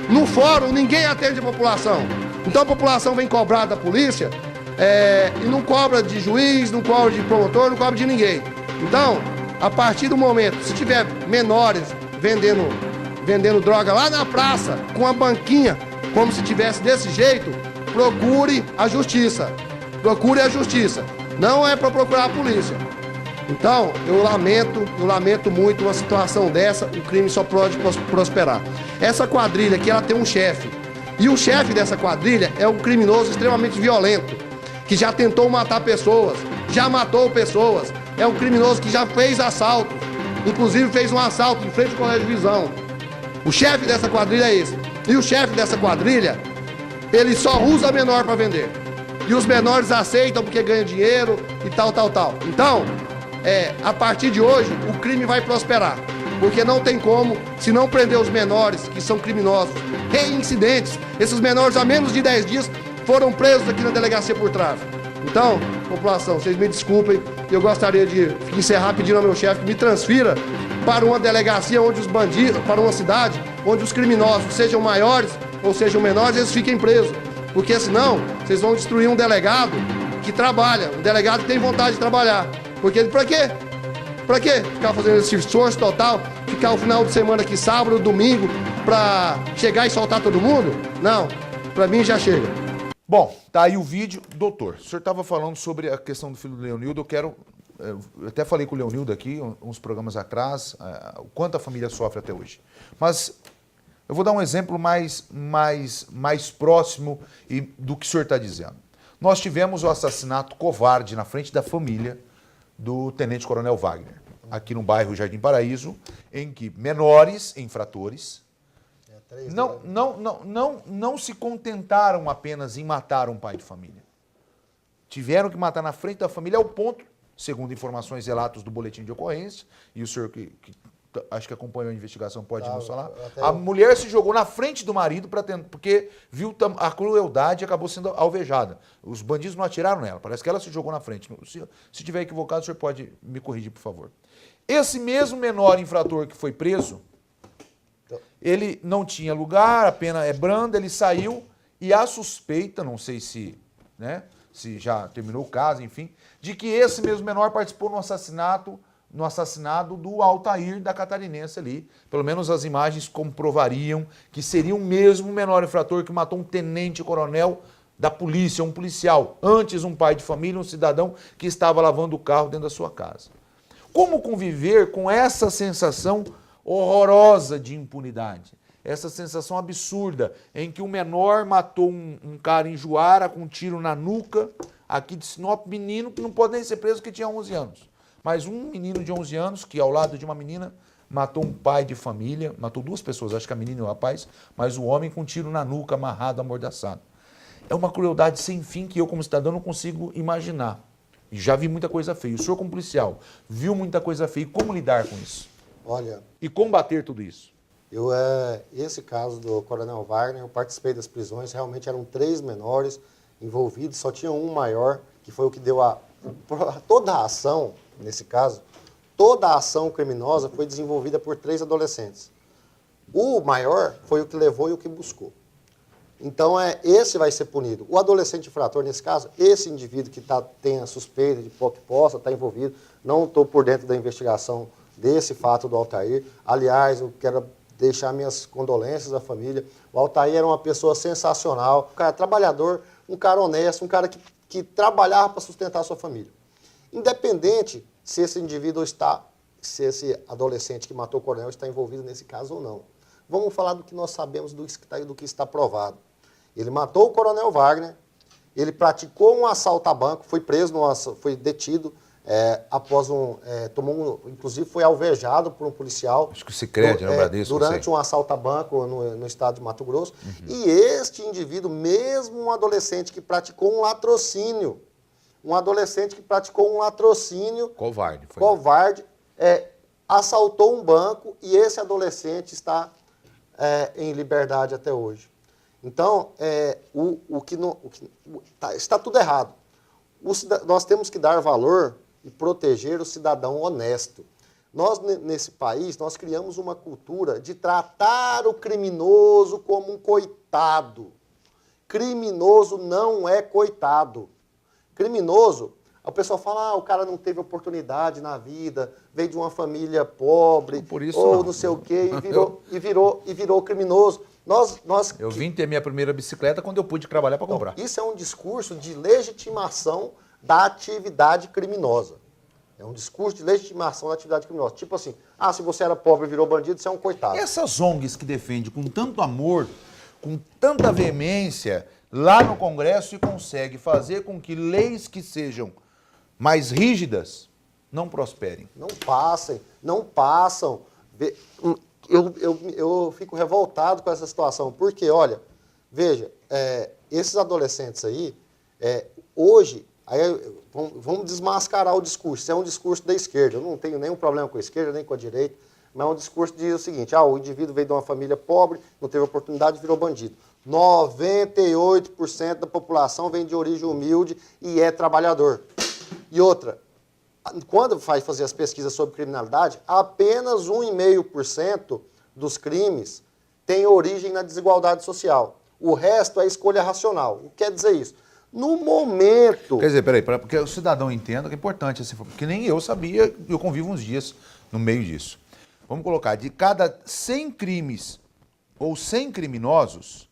Speaker 3: No fórum, ninguém atende a população. Então a população vem cobrar da polícia e não cobra de juiz, não cobra de promotor, não cobra de ninguém. Então, a partir do momento, se tiver menores vendendo droga lá na praça, com a banquinha, como se tivesse desse jeito, procure a justiça. Procure a justiça. Não é para procurar a polícia. Então, eu lamento muito uma situação dessa, o crime só pode prosperar. Essa quadrilha aqui, ela tem um chefe. E o chefe dessa quadrilha é um criminoso extremamente violento, que já tentou matar pessoas, já matou pessoas. É um criminoso que já fez assaltos, inclusive fez um assalto em frente ao colégio de visão. O chefe dessa quadrilha é esse. E o chefe dessa quadrilha, ele só usa menor para vender. E os menores aceitam porque ganham dinheiro e tal. Então, a partir de hoje, o crime vai prosperar. Porque não tem como, se não prender os menores, que são criminosos, reincidentes. Esses menores, há menos de 10 dias, foram presos aqui na delegacia por tráfico. Então, população, vocês me desculpem, eu gostaria de encerrar pedindo ao meu chefe que me transfira para uma delegacia onde os bandidos, para uma cidade onde os criminosos, sejam maiores ou sejam menores, eles fiquem presos. Porque senão, vocês vão destruir um delegado que trabalha, um delegado que tem vontade de trabalhar. Porque pra quê? Pra quê? Ficar fazendo esse esforço total, ficar o final de semana aqui, sábado, domingo, pra chegar e soltar todo mundo? Não, pra mim já chega.
Speaker 1: Bom, tá aí o vídeo. Doutor, o senhor estava falando sobre a questão do filho do Leonildo. Eu até falei com o Leonildo aqui, uns programas atrás, o quanto a família sofre até hoje. Mas eu vou dar um exemplo mais próximo do que o senhor está dizendo. Nós tivemos o assassinato covarde na frente da família do Tenente Coronel Wagner, aqui no bairro Jardim Paraíso, em que menores infratores não se contentaram apenas em matar um pai de família. Tiveram que matar na frente da família ao ponto, segundo informações e relatos do boletim de ocorrência, e o senhor que acho que acompanhou a investigação pode nos falar, a mulher se jogou na frente do marido porque viu a crueldade e acabou sendo alvejada. Os bandidos não atiraram nela, parece que ela se jogou na frente. Se tiver equivocado, o senhor pode me corrigir, por favor. Esse mesmo menor infrator que foi preso, ele não tinha lugar, a pena é branda, ele saiu e a suspeita, não sei se já terminou o caso, enfim, de que esse mesmo menor participou no assassinato do Altair da Catarinense ali. Pelo menos as imagens comprovariam que seria o mesmo menor infrator que matou um tenente-coronel da polícia, um policial, antes um pai de família, um cidadão que estava lavando o carro dentro da sua casa. Como conviver com essa sensação horrorosa de impunidade? Essa sensação absurda em que um menor matou um cara em Juara com um tiro na nuca, aqui de Sinop, menino que não pode nem ser preso porque tinha 11 anos. Mas um menino de 11 anos, que ao lado de uma menina, matou um pai de família, matou duas pessoas, acho que a menina e o rapaz, mas o homem com um tiro na nuca, amarrado, amordaçado. É uma crueldade sem fim que eu, como cidadão, não consigo imaginar. E já vi muita coisa feia. O senhor, como policial, viu muita coisa feia. E como lidar com isso?
Speaker 2: Olha...
Speaker 1: E combater tudo isso?
Speaker 2: Esse caso do Coronel Wagner, eu participei das prisões, realmente eram 3 menores envolvidos, só tinha um maior, que foi o que deu toda a ação, nesse caso, toda a ação criminosa foi desenvolvida por 3 adolescentes. O maior foi o que levou e o que buscou. Então, esse vai ser punido. O adolescente infrator, nesse caso, esse indivíduo que tem a suspeita de que possa estar envolvido, não estou por dentro da investigação desse fato do Altair. Aliás, eu quero deixar minhas condolências à família. O Altair era uma pessoa sensacional, um cara trabalhador, um cara honesto, um cara que trabalhava para sustentar a sua família. Independente se esse indivíduo se esse adolescente que matou o coronel está envolvido nesse caso ou não. Vamos falar do que nós sabemos, do que está provado. Ele matou o Coronel Wagner, ele praticou um assalto a banco, foi preso, foi detido, inclusive foi alvejado por um policial.
Speaker 1: Acho que o Sicredi, no Bradesco.
Speaker 2: Durante um assalto a banco no estado de Mato Grosso. Uhum. E este indivíduo, mesmo um adolescente que praticou um latrocínio, covarde, assaltou um banco e esse adolescente está em liberdade até hoje. Então, está tudo errado. Nós temos que dar valor e proteger o cidadão honesto. Nós, nesse país, nós criamos uma cultura de tratar o criminoso como um coitado. Criminoso não é coitado. Criminoso, o pessoal fala, o cara não teve oportunidade na vida, veio de uma família pobre,
Speaker 1: por isso
Speaker 2: ou não sei o quê, e virou criminoso.
Speaker 1: Eu vim ter minha primeira bicicleta quando eu pude trabalhar para comprar.
Speaker 2: Isso é um discurso de legitimação da atividade criminosa. É um discurso de legitimação da atividade criminosa. Tipo assim, se você era pobre e virou bandido, você é um coitado.
Speaker 1: Essas ONGs que defendem com tanto amor, com tanta veemência, lá no Congresso e consegue fazer com que leis que sejam mais rígidas não prosperem.
Speaker 2: Não passam. Eu fico revoltado com essa situação, porque, olha, veja, esses adolescentes aí, hoje, vamos desmascarar o discurso. Isso é um discurso da esquerda. Eu não tenho nenhum problema com a esquerda, nem com a direita, mas é um discurso que diz o seguinte, o indivíduo veio de uma família pobre, não teve oportunidade e virou bandido. 98% da população vem de origem humilde e é trabalhador. E outra, quando vai fazer as pesquisas sobre criminalidade, apenas 1,5% dos crimes tem origem na desigualdade social. O resto é escolha racional. O que quer dizer isso? No momento...
Speaker 1: Quer dizer, peraí, porque o cidadão entenda que é importante essa informação, porque nem eu sabia, eu convivo uns dias no meio disso. Vamos colocar, de cada 100 crimes ou 100 criminosos,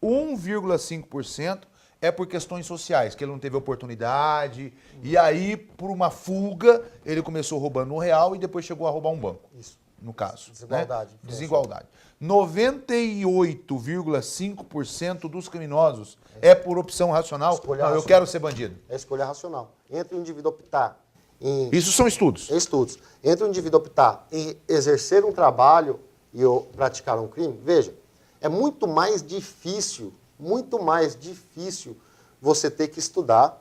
Speaker 1: 1,5% é por questões sociais, que ele não teve oportunidade, e aí, por uma fuga, ele começou roubando no real e depois chegou a roubar um banco.
Speaker 2: Isso.
Speaker 1: No caso.
Speaker 2: Desigualdade.
Speaker 1: Né? Desigualdade. 98,5% dos criminosos é por opção racional.
Speaker 2: Escolha
Speaker 1: Não,
Speaker 2: racional.
Speaker 1: eu quero ser bandido.
Speaker 2: É escolha racional. Entre o indivíduo optar em...
Speaker 1: Isso são estudos.
Speaker 2: Estudos. Entre o indivíduo optar em exercer um trabalho e praticar um crime, veja, é muito mais difícil você ter que estudar,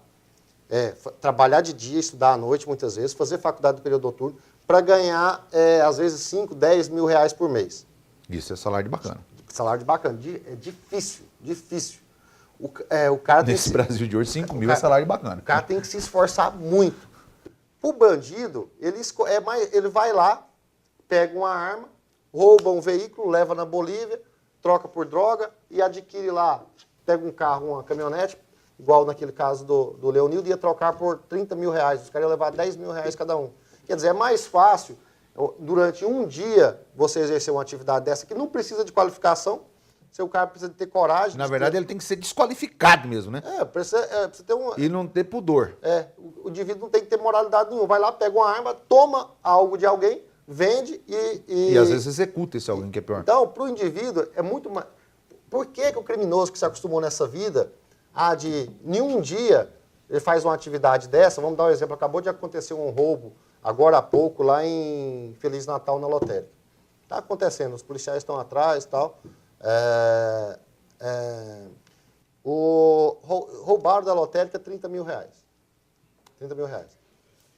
Speaker 2: trabalhar de dia, estudar à noite muitas vezes, fazer faculdade do período noturno, para ganhar, às vezes, 5, 10 mil reais por mês.
Speaker 1: Isso é salário de bacana.
Speaker 2: Salário de bacana. É difícil. O cara tem
Speaker 1: Nesse Brasil de hoje, 5 mil é salário de bacana.
Speaker 2: O cara tem que se esforçar muito. O bandido, ele vai lá, pega uma arma, rouba um veículo, leva na Bolívia, troca por droga e adquire lá, pega um carro, uma caminhonete, igual naquele caso do Leonildo, ia trocar por 30 mil reais. Os caras iam levar 10 mil reais cada um. Quer dizer, é mais fácil, durante um dia, você exercer uma atividade dessa que não precisa de qualificação, o cara precisa ter coragem.
Speaker 1: Na verdade, ele tem que ser desqualificado mesmo, né?
Speaker 2: Precisa ter um...
Speaker 1: E não ter pudor.
Speaker 2: O indivíduo não tem que ter moralidade nenhuma. Vai lá, pega uma arma, toma algo de alguém, vende
Speaker 1: E às vezes executa esse alguém que é pior.
Speaker 2: Então, para o indivíduo, é muito mais... Por que o criminoso que se acostumou nessa vida, de nenhum dia ele faz uma atividade dessa, vamos dar um exemplo, acabou de acontecer um roubo, agora há pouco, lá em Feliz Natal, na lotérica. Está acontecendo, os policiais estão atrás e tal. Roubaram da lotérica 30 mil reais. 30 mil reais.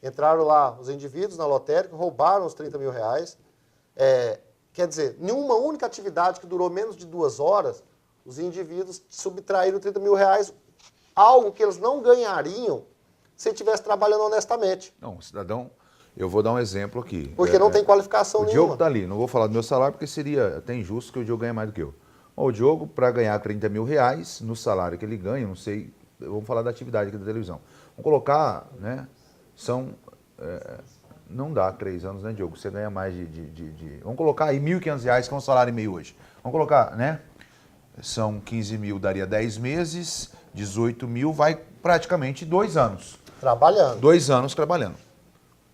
Speaker 2: Entraram lá os indivíduos na lotérica, roubaram os 30 mil reais. Quer dizer, nenhuma única atividade que durou menos de 2 horas, os indivíduos subtraíram 30 mil reais, algo que eles não ganhariam se estivesse trabalhando honestamente.
Speaker 1: Não, o cidadão, eu vou dar um exemplo aqui.
Speaker 2: Porque não tem qualificação nenhuma.
Speaker 1: O Diogo está ali, não vou falar do meu salário porque seria até injusto que o Diogo ganhe mais do que eu. O Diogo, para ganhar 30 mil reais no salário que ele ganha, não sei, vamos falar da atividade aqui da televisão. Vamos colocar, né, não dá 3 anos, né, Diogo? Você ganha mais vamos colocar aí R$ 1.500, que é um salário e meio hoje. Vamos colocar, né? São 15 mil, daria 10 meses, 18 mil, vai praticamente 2 anos.
Speaker 2: Trabalhando.
Speaker 1: 2 anos trabalhando.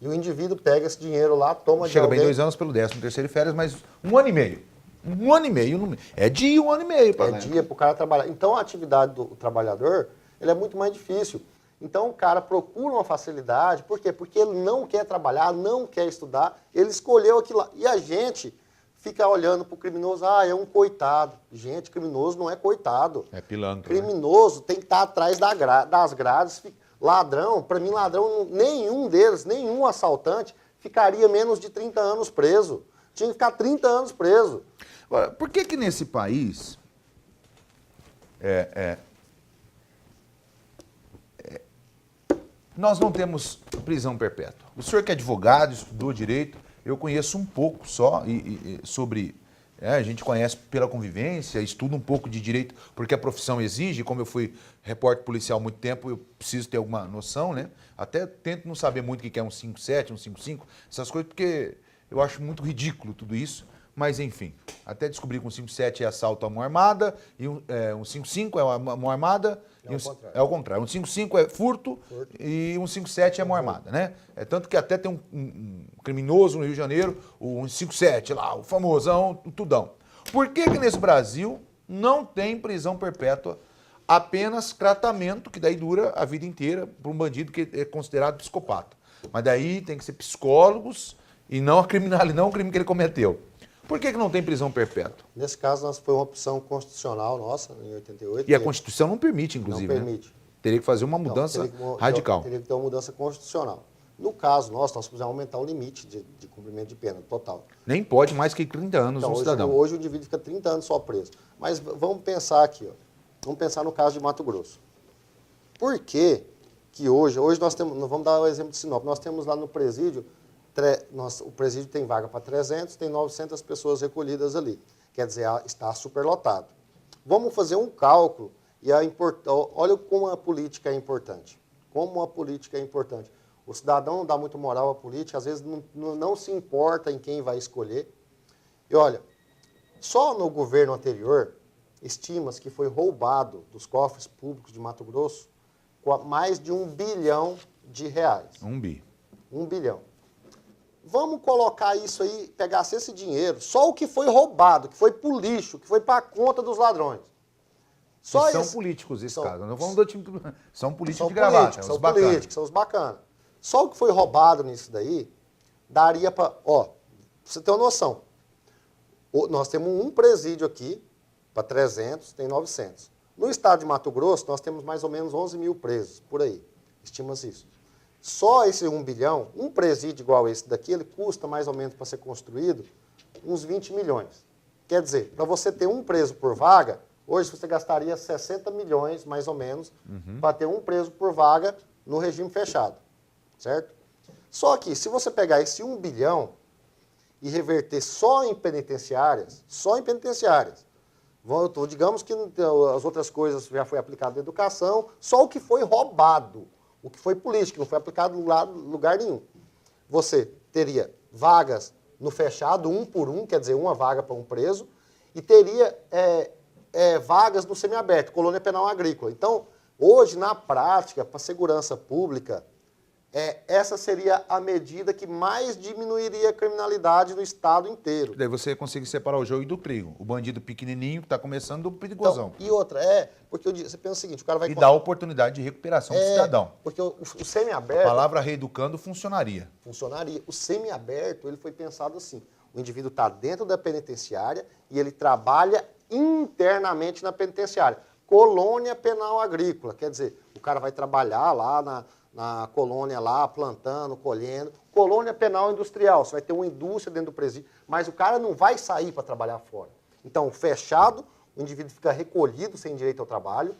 Speaker 2: E o indivíduo pega esse dinheiro lá, toma
Speaker 1: Chega
Speaker 2: de alguém.
Speaker 1: bem 2 anos pelo 13º férias, mas 1 ano e meio. 1 ano e meio. É dia 1 ano e meio.
Speaker 2: É dia para o cara trabalhar. Então a atividade do trabalhador, ele é muito mais difícil. Então o cara procura uma facilidade, por quê? Porque ele não quer trabalhar, não quer estudar, ele escolheu aquilo lá. E a gente fica olhando para o criminoso, é um coitado. Gente, criminoso não é coitado.
Speaker 1: É pilantra.
Speaker 2: Criminoso tem que estar atrás das grades. Ladrão, para mim ladrão, nenhum deles, nenhum assaltante ficaria menos de 30 anos preso. Tinha que ficar 30 anos preso.
Speaker 1: Agora, por que nesse país nós não temos prisão perpétua? O senhor que é advogado, estudou direito, eu conheço um pouco só sobre... a gente conhece pela convivência, estuda um pouco de direito, porque a profissão exige, como eu fui repórter policial há muito tempo, eu preciso ter alguma noção, né? Até tento não saber muito o que é um 57, um 55, essas coisas, porque eu acho muito ridículo tudo isso. mas enfim. Até descobri que um 5.7 é assalto à mão armada, e um 5.5 é a mão armada, é o contrário. Um 5.5 é furto e um 5.7 é mão armada, né? Tanto que até tem um criminoso no Rio de Janeiro, o 5.7 lá, o famosão, o tudão. Por que nesse Brasil não tem prisão perpétua, apenas tratamento, que daí dura a vida inteira para um bandido que é considerado psicopata? Mas daí tem que ser psicólogos e não a criminalidade, não o crime que ele cometeu. Por que não tem prisão perpétua?
Speaker 2: Nesse caso, foi uma opção constitucional nossa, em 88.
Speaker 1: E a Constituição não permite, inclusive.
Speaker 2: Não permite.
Speaker 1: Né? Teria que fazer uma mudança radical.
Speaker 2: Teria que ter uma mudança constitucional. No caso nosso, nós precisamos aumentar o limite de cumprimento de pena total.
Speaker 1: Nem pode mais que 30 anos
Speaker 2: então,
Speaker 1: um cidadão.
Speaker 2: Hoje o indivíduo fica 30 anos só preso. Mas vamos pensar aqui, ó. Vamos pensar no caso de Mato Grosso. Por que hoje nós temos, vamos dar o exemplo de Sinop, nós temos lá no presídio, o presídio tem vaga para 300, tem 900 pessoas recolhidas ali. Quer dizer, está superlotado. Vamos fazer um cálculo e olha como a política é importante. Como a política é importante. O cidadão não dá muito moral à política, às vezes não se importa em quem vai escolher. E olha, só no governo anterior, estima-se que foi roubado dos cofres públicos de Mato Grosso mais de R$1 bilhão.
Speaker 1: 1 bi.
Speaker 2: 1 bilhão. Vamos colocar isso aí, pegasse esse dinheiro, só o que foi roubado, que foi pro lixo, que foi para a conta dos ladrões.
Speaker 1: Só são políticos esse caso, não vamos do time, são políticos de gravata,
Speaker 2: são políticos, são os bacanas. Só o que foi roubado nisso daí, daria para, pra você ter uma noção, nós temos um presídio aqui, para 300, tem 900. No estado de Mato Grosso, nós temos mais ou menos 11 mil presos, por aí, estima-se isso. Só esse 1 bilhão, um presídio igual esse daqui, ele custa mais ou menos para ser construído uns 20 milhões. Quer dizer, para você ter um preso por vaga, hoje você gastaria 60 milhões, mais ou menos, para ter um preso por vaga no regime fechado, certo? Só que, se você pegar esse 1 bilhão e reverter só em penitenciárias, digamos que as outras coisas já foi aplicado na educação, só o que foi roubado, o que foi político, não foi aplicado em lugar nenhum. Você teria vagas no fechado, 1 por 1, quer dizer, uma vaga para um preso, e teria vagas no semiaberto, colônia penal agrícola. Então, hoje, na prática, para a segurança pública, essa seria a medida que mais diminuiria a criminalidade no estado inteiro.
Speaker 1: Daí você consegue separar o joio do trigo. O bandido pequenininho que está começando do perigosão.
Speaker 2: Então, e outra, porque você pensa o seguinte, o cara vai...
Speaker 1: E dá oportunidade de recuperação do cidadão.
Speaker 2: Porque o semiaberto...
Speaker 1: A palavra reeducando funcionaria.
Speaker 2: Funcionaria. O semiaberto, ele foi pensado assim, o indivíduo está dentro da penitenciária e ele trabalha internamente na penitenciária. Colônia penal agrícola, quer dizer, o cara vai trabalhar lá na colônia lá, plantando, colhendo. Colônia penal industrial, você vai ter uma indústria dentro do presídio, mas o cara não vai sair para trabalhar fora. Então, fechado, o indivíduo fica recolhido, sem direito ao trabalho.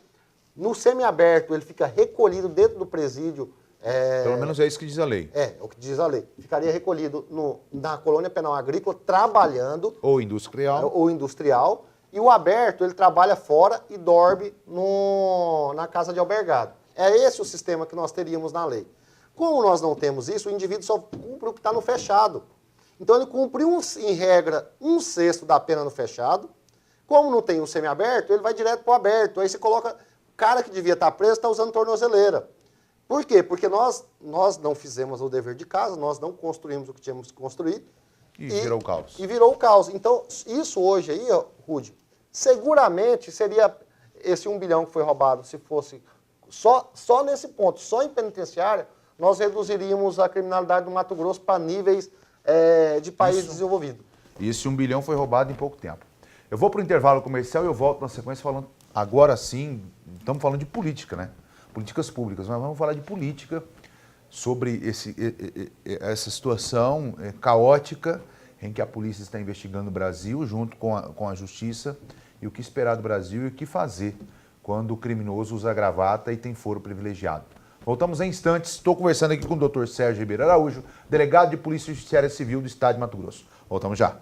Speaker 2: No semiaberto, ele fica recolhido dentro do presídio.
Speaker 1: Pelo menos é isso que diz a lei.
Speaker 2: É o que diz a lei. Ficaria recolhido na colônia penal agrícola, trabalhando.
Speaker 1: Ou industrial.
Speaker 2: E o aberto, ele trabalha fora e dorme na casa de albergado. É esse o sistema que nós teríamos na lei. Como nós não temos isso, o indivíduo só cumpre o que está no fechado. Então ele cumpriu, em regra, 1/6 da pena no fechado. Como não tem o semiaberto, ele vai direto para o aberto. Aí você coloca, o cara que devia estar preso está usando tornozeleira. Por quê? Porque nós não fizemos o dever de casa, nós não construímos o que tínhamos que construir.
Speaker 1: E virou o caos.
Speaker 2: E virou o caos. Então, isso hoje aí, Rude, seguramente seria esse 1 bilhão que foi roubado, se fosse só nesse ponto, só em penitenciária, nós reduziríamos a criminalidade do Mato Grosso para níveis de país desenvolvido.
Speaker 1: E esse 1 bilhão foi roubado em pouco tempo. Eu vou para o intervalo comercial e eu volto na sequência falando, agora sim, estamos falando de política, né? Políticas públicas, mas vamos falar de política sobre essa situação caótica em que a polícia está investigando o Brasil junto com a justiça e o que esperar do Brasil e o que fazer quando o criminoso usa gravata e tem foro privilegiado. Voltamos em instantes. Estou conversando aqui com o Dr. Sérgio Ribeiro Araújo, delegado de Polícia Judiciária Civil do Estado de Mato Grosso. Voltamos já.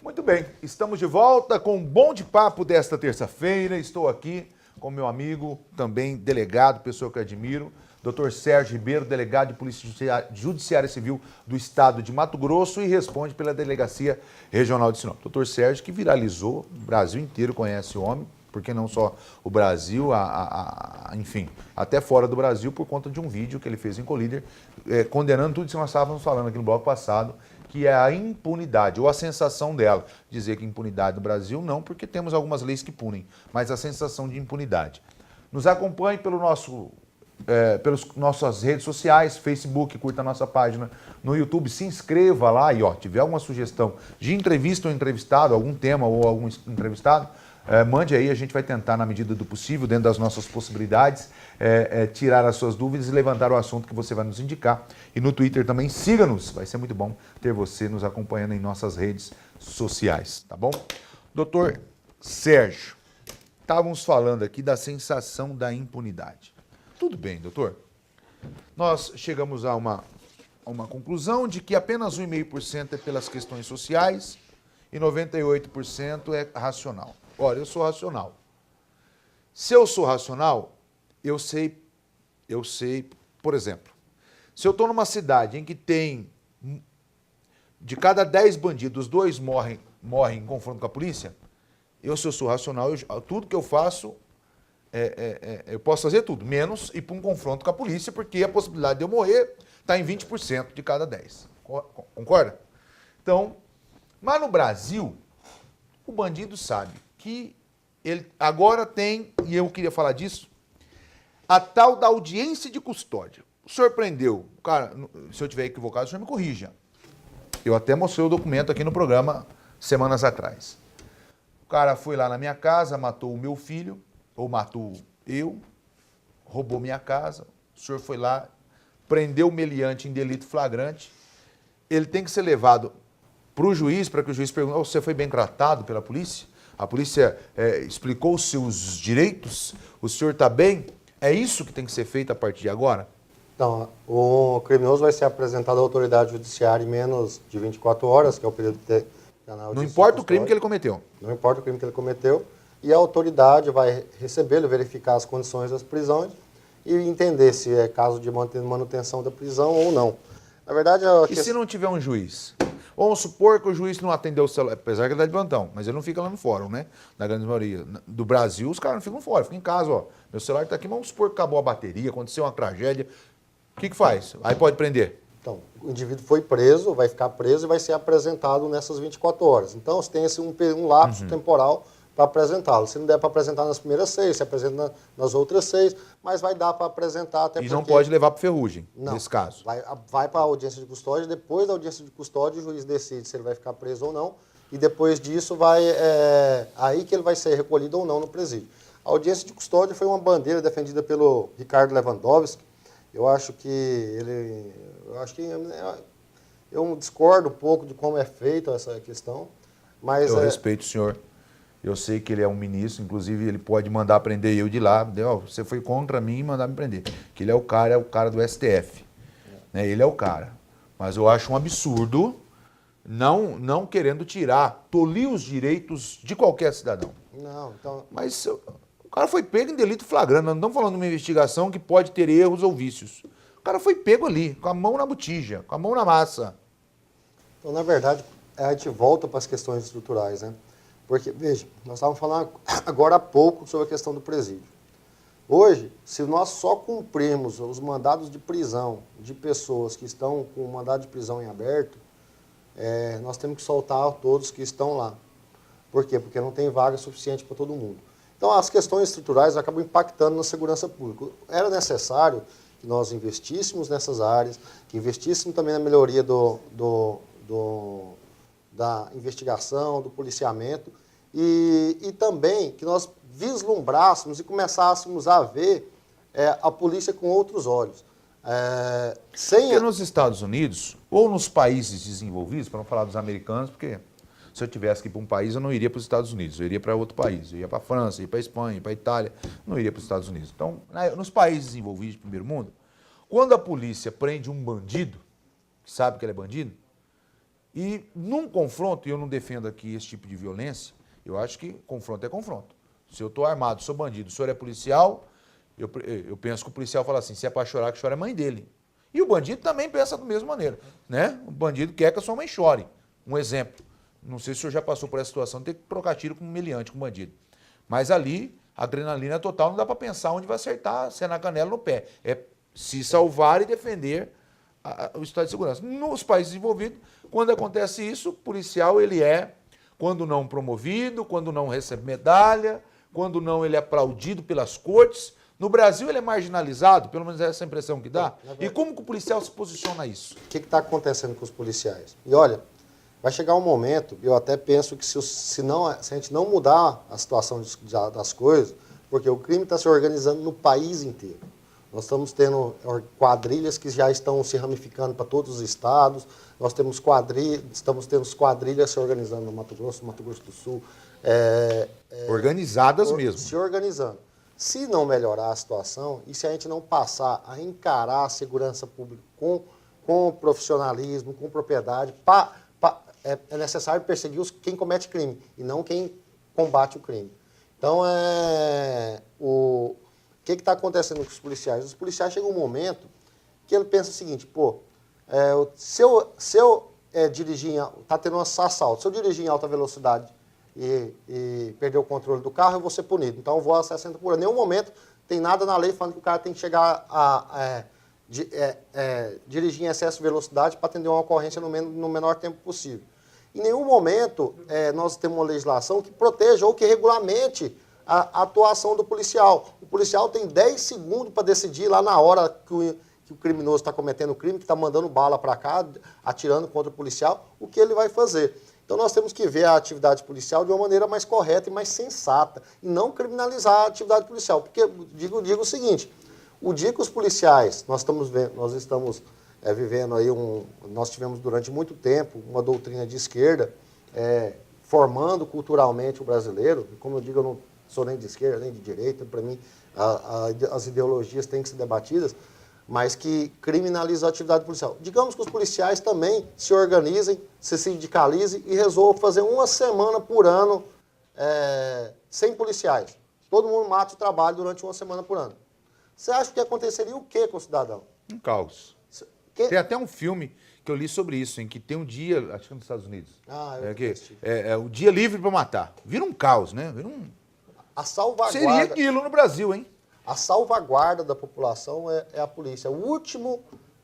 Speaker 1: Muito bem, estamos de volta com um bom de papo desta terça-feira. Estou aqui com meu amigo, também delegado, pessoa que eu admiro, Dr. Sérgio Ribeiro, delegado de Polícia Judiciária Civil do Estado de Mato Grosso e responde pela Delegacia Regional de Sinop. Dr. Sérgio, que viralizou, o Brasil inteiro conhece o homem, porque não só o Brasil, enfim, até fora do Brasil, por conta de um vídeo que ele fez em Colíder, condenando tudo isso que nós estávamos falando aqui no bloco passado, que é a impunidade, ou a sensação dela. Dizer que impunidade no Brasil não, porque temos algumas leis que punem, mas a sensação de impunidade. Nos acompanhe pelas nossas redes sociais, Facebook, curta a nossa página no YouTube, se inscreva lá e, tiver alguma sugestão de entrevista ou entrevistado, algum tema ou algum entrevistado, mande aí, a gente vai tentar, na medida do possível, dentro das nossas possibilidades, tirar as suas dúvidas e levantar o assunto que você vai nos indicar. E no Twitter também, siga-nos, vai ser muito bom ter você nos acompanhando em nossas redes sociais, tá bom? Doutor Sérgio, estávamos falando aqui da sensação da impunidade. Tudo bem, doutor? Nós chegamos a uma conclusão de que apenas 1,5% é pelas questões sociais e 98% é racional. Olha, eu sou racional. Se eu sou racional, eu sei, por exemplo, se eu estou numa cidade em que tem, de cada 10 bandidos, 2 morrem em confronto com a polícia, se eu sou racional, tudo que eu faço, eu posso fazer tudo, menos ir para um confronto com a polícia, porque a possibilidade de eu morrer está em 20% de cada 10. Concorda? Então, mas no Brasil, o bandido sabe que ele agora tem, e eu queria falar disso, a tal da audiência de custódia. O senhor prendeu, cara, se eu estiver equivocado, o senhor me corrija. Eu até mostrei o documento aqui no programa semanas atrás. O cara foi lá na minha casa, matou o meu filho, ou matou eu, roubou minha casa, o senhor foi lá, prendeu o meliante em delito flagrante, ele tem que ser levado para o juiz, para que o juiz pergunte, você foi bem tratado pela polícia? A polícia explicou os seus direitos? O senhor está bem? É isso que tem que ser feito a partir de agora?
Speaker 2: Não, o criminoso vai ser apresentado à autoridade judiciária em menos de 24 horas, que é o período penal.
Speaker 1: Não importa o crime que ele cometeu.
Speaker 2: Não importa o crime que ele cometeu. E a autoridade vai recebê-lo, verificar as condições das prisões e entender se é caso de manutenção da prisão ou não. Na verdade,
Speaker 1: se não tiver um juiz? Vamos supor que o juiz não atendeu o celular, apesar que ele está de plantão, mas ele não fica lá no fórum, né? Na grande maioria. Do Brasil, os caras não ficam fora, ficam em casa, Meu celular está aqui, vamos supor que acabou a bateria, aconteceu uma tragédia. O que faz? Aí pode prender.
Speaker 2: Então, o indivíduo foi preso, vai ficar preso e vai ser apresentado nessas 24 horas. Então, você tem um lapso temporal para apresentá-lo. Se não der para apresentar nas primeiras 6, se apresenta nas outras 6, mas vai dar para apresentar até porque...
Speaker 1: E não pode levar para ferrugem,
Speaker 2: não,
Speaker 1: nesse caso.
Speaker 2: Vai para a audiência de custódia, depois da audiência de custódia o juiz decide se ele vai ficar preso ou não, e depois disso aí que ele vai ser recolhido ou não no presídio. A audiência de custódia foi uma bandeira defendida pelo Ricardo Lewandowski. Eu acho que eu discordo um pouco de como é feita essa questão, mas...
Speaker 1: Eu respeito o senhor. Eu sei que ele é um ministro, inclusive ele pode mandar prender eu de lá. Você foi contra mim e mandar me prender. Que ele é o cara do STF. Né? Ele é o cara. Mas eu acho um absurdo não querendo tolir os direitos de qualquer cidadão.
Speaker 2: Não, então...
Speaker 1: Mas o cara foi pego em delito flagrante. Nós não estamos falando de uma investigação que pode ter erros ou vícios. O cara foi pego ali, com a mão na botija, com a mão na massa.
Speaker 2: Então, na verdade, a gente volta para as questões estruturais, né? Porque, veja, nós estávamos falando agora há pouco sobre a questão do presídio. Hoje, se nós só cumprirmos os mandados de prisão de pessoas que estão com o mandado de prisão em aberto, nós temos que soltar todos que estão lá. Por quê? Porque não tem vaga suficiente para todo mundo. Então, as questões estruturais acabam impactando na segurança pública. Era necessário que nós investíssemos nessas áreas, que investíssemos também na melhoria da investigação, do policiamento, e também que nós vislumbrássemos e começássemos a ver a polícia com outros olhos.
Speaker 1: Porque nos Estados Unidos, ou nos países desenvolvidos, para não falar dos americanos, porque se eu tivesse que ir para um país, eu não iria para os Estados Unidos, eu iria para outro país, eu ia para a França, eu ia para a Espanha, eu ia para a Itália, não iria para os Estados Unidos. Então, nos países desenvolvidos de primeiro mundo, quando a polícia prende um bandido, que sabe que ele é bandido, e num confronto, e eu não defendo aqui esse tipo de violência, eu acho que confronto é confronto. Se eu estou armado, sou bandido, o senhor é policial Eu penso que o policial fala assim, se é para chorar, que chora a mãe dele. E o bandido também pensa da mesma maneira, né? O bandido quer que a sua mãe chore. Um exemplo. Não sei se o senhor já passou por essa situação de ter que trocar tiro com um meliante, com um bandido. Mas ali, a adrenalina total, não dá para pensar onde vai acertar, se é na canela ou no pé. É se salvar e defender o estado de segurança. Nos países desenvolvidos, quando acontece isso, o policial, ele é, quando não promovido, quando não recebe medalha, quando não ele é aplaudido pelas cortes. No Brasil ele é marginalizado, pelo menos é essa impressão que dá. E como que o policial se posiciona a isso?
Speaker 2: O que está acontecendo com os policiais? E olha, vai chegar um momento, eu até penso que se a gente não mudar a situação das coisas, porque o crime está se organizando no país inteiro. Nós estamos tendo quadrilhas que já estão se ramificando para todos os estados, nós temos estamos tendo quadrilhas se organizando no Mato Grosso do Sul.
Speaker 1: Organizadas mesmo.
Speaker 2: Se organizando. Se não melhorar a situação e se a gente não passar a encarar a segurança pública com profissionalismo, com propriedade, é necessário perseguir quem comete crime e não quem combate o crime. Então, o que está acontecendo com os policiais? Os policiais chegam um momento que ele pensa o seguinte, se eu dirigir, está tendo um assalto, se eu dirigir em alta velocidade e perder o controle do carro, eu vou ser punido. Então eu vou a 60 por hora. Em nenhum momento tem nada na lei falando que o cara tem que chegar a dirigir em excesso de velocidade para atender uma ocorrência no menor tempo possível. Em nenhum momento nós temos uma legislação que proteja ou que regulamente a atuação do policial. O policial tem 10 segundos para decidir lá na hora que o criminoso está cometendo o crime, que está mandando bala para cá, atirando contra o policial, o que ele vai fazer. Então nós temos que ver a atividade policial de uma maneira mais correta e mais sensata, e não criminalizar a atividade policial. Porque digo o seguinte, o dia que os policiais, nós estamos vivendo aí nós tivemos durante muito tempo uma doutrina de esquerda formando culturalmente o brasileiro, e como eu digo, eu não sou nem de esquerda nem de direita, para mim as ideologias têm que ser debatidas, mas que criminaliza a atividade policial. Digamos que os policiais também se organizem, se sindicalizem e resolvam fazer uma semana por ano sem policiais. Todo mundo mata o trabalho durante uma semana por ano. Você acha que aconteceria o quê com o cidadão?
Speaker 1: Um caos. Tem até um filme que eu li sobre isso, em que tem um dia, acho que nos Estados Unidos, o dia livre para matar. Vira um caos, né?
Speaker 2: A salvaguarda...
Speaker 1: Seria aquilo no Brasil, hein?
Speaker 2: A salvaguarda da população é a polícia.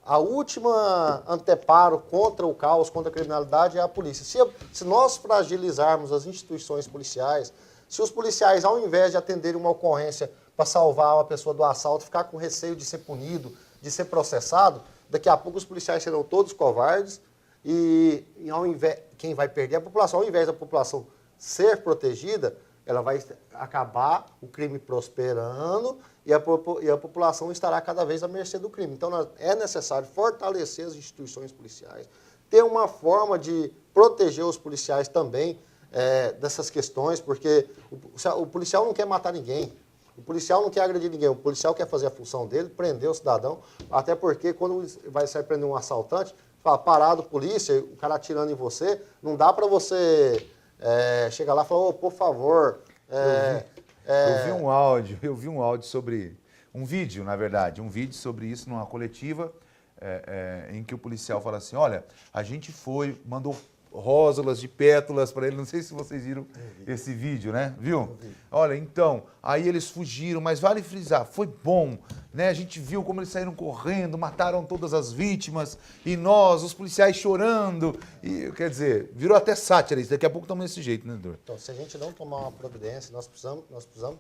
Speaker 2: A última anteparo contra o caos, contra a criminalidade é a polícia. Se nós fragilizarmos as instituições policiais, se os policiais, ao invés de atenderem uma ocorrência para salvar uma pessoa do assalto, ficar com receio de ser punido, de ser processado, daqui a pouco os policiais serão todos covardes e quem vai perder é a população. Ao invés da população ser protegida, ela vai acabar o crime prosperando e a população estará cada vez à mercê do crime. Então, é necessário fortalecer as instituições policiais, ter uma forma de proteger os policiais também dessas questões, porque o policial não quer matar ninguém, o policial não quer agredir ninguém, o policial quer fazer a função dele, prender o cidadão, até porque quando vai sair prender um assaltante, fala, parado, polícia, o cara atirando em você, não dá para você... chega lá e fala, por favor...
Speaker 1: Eu vi um áudio sobre... Um vídeo, na verdade, sobre isso numa coletiva, em que o policial fala assim, olha, a gente mandou róselas de pétalas para ele, não sei se vocês viram esse vídeo, né? Viu? Olha, então, aí eles fugiram, mas vale frisar, foi bom, né? A gente viu como eles saíram correndo, mataram todas as vítimas, e nós, os policiais chorando, e quer dizer, virou até sátira isso, daqui a pouco estamos desse jeito, né, doutor?
Speaker 2: Então, se a gente não tomar uma providência, nós precisamos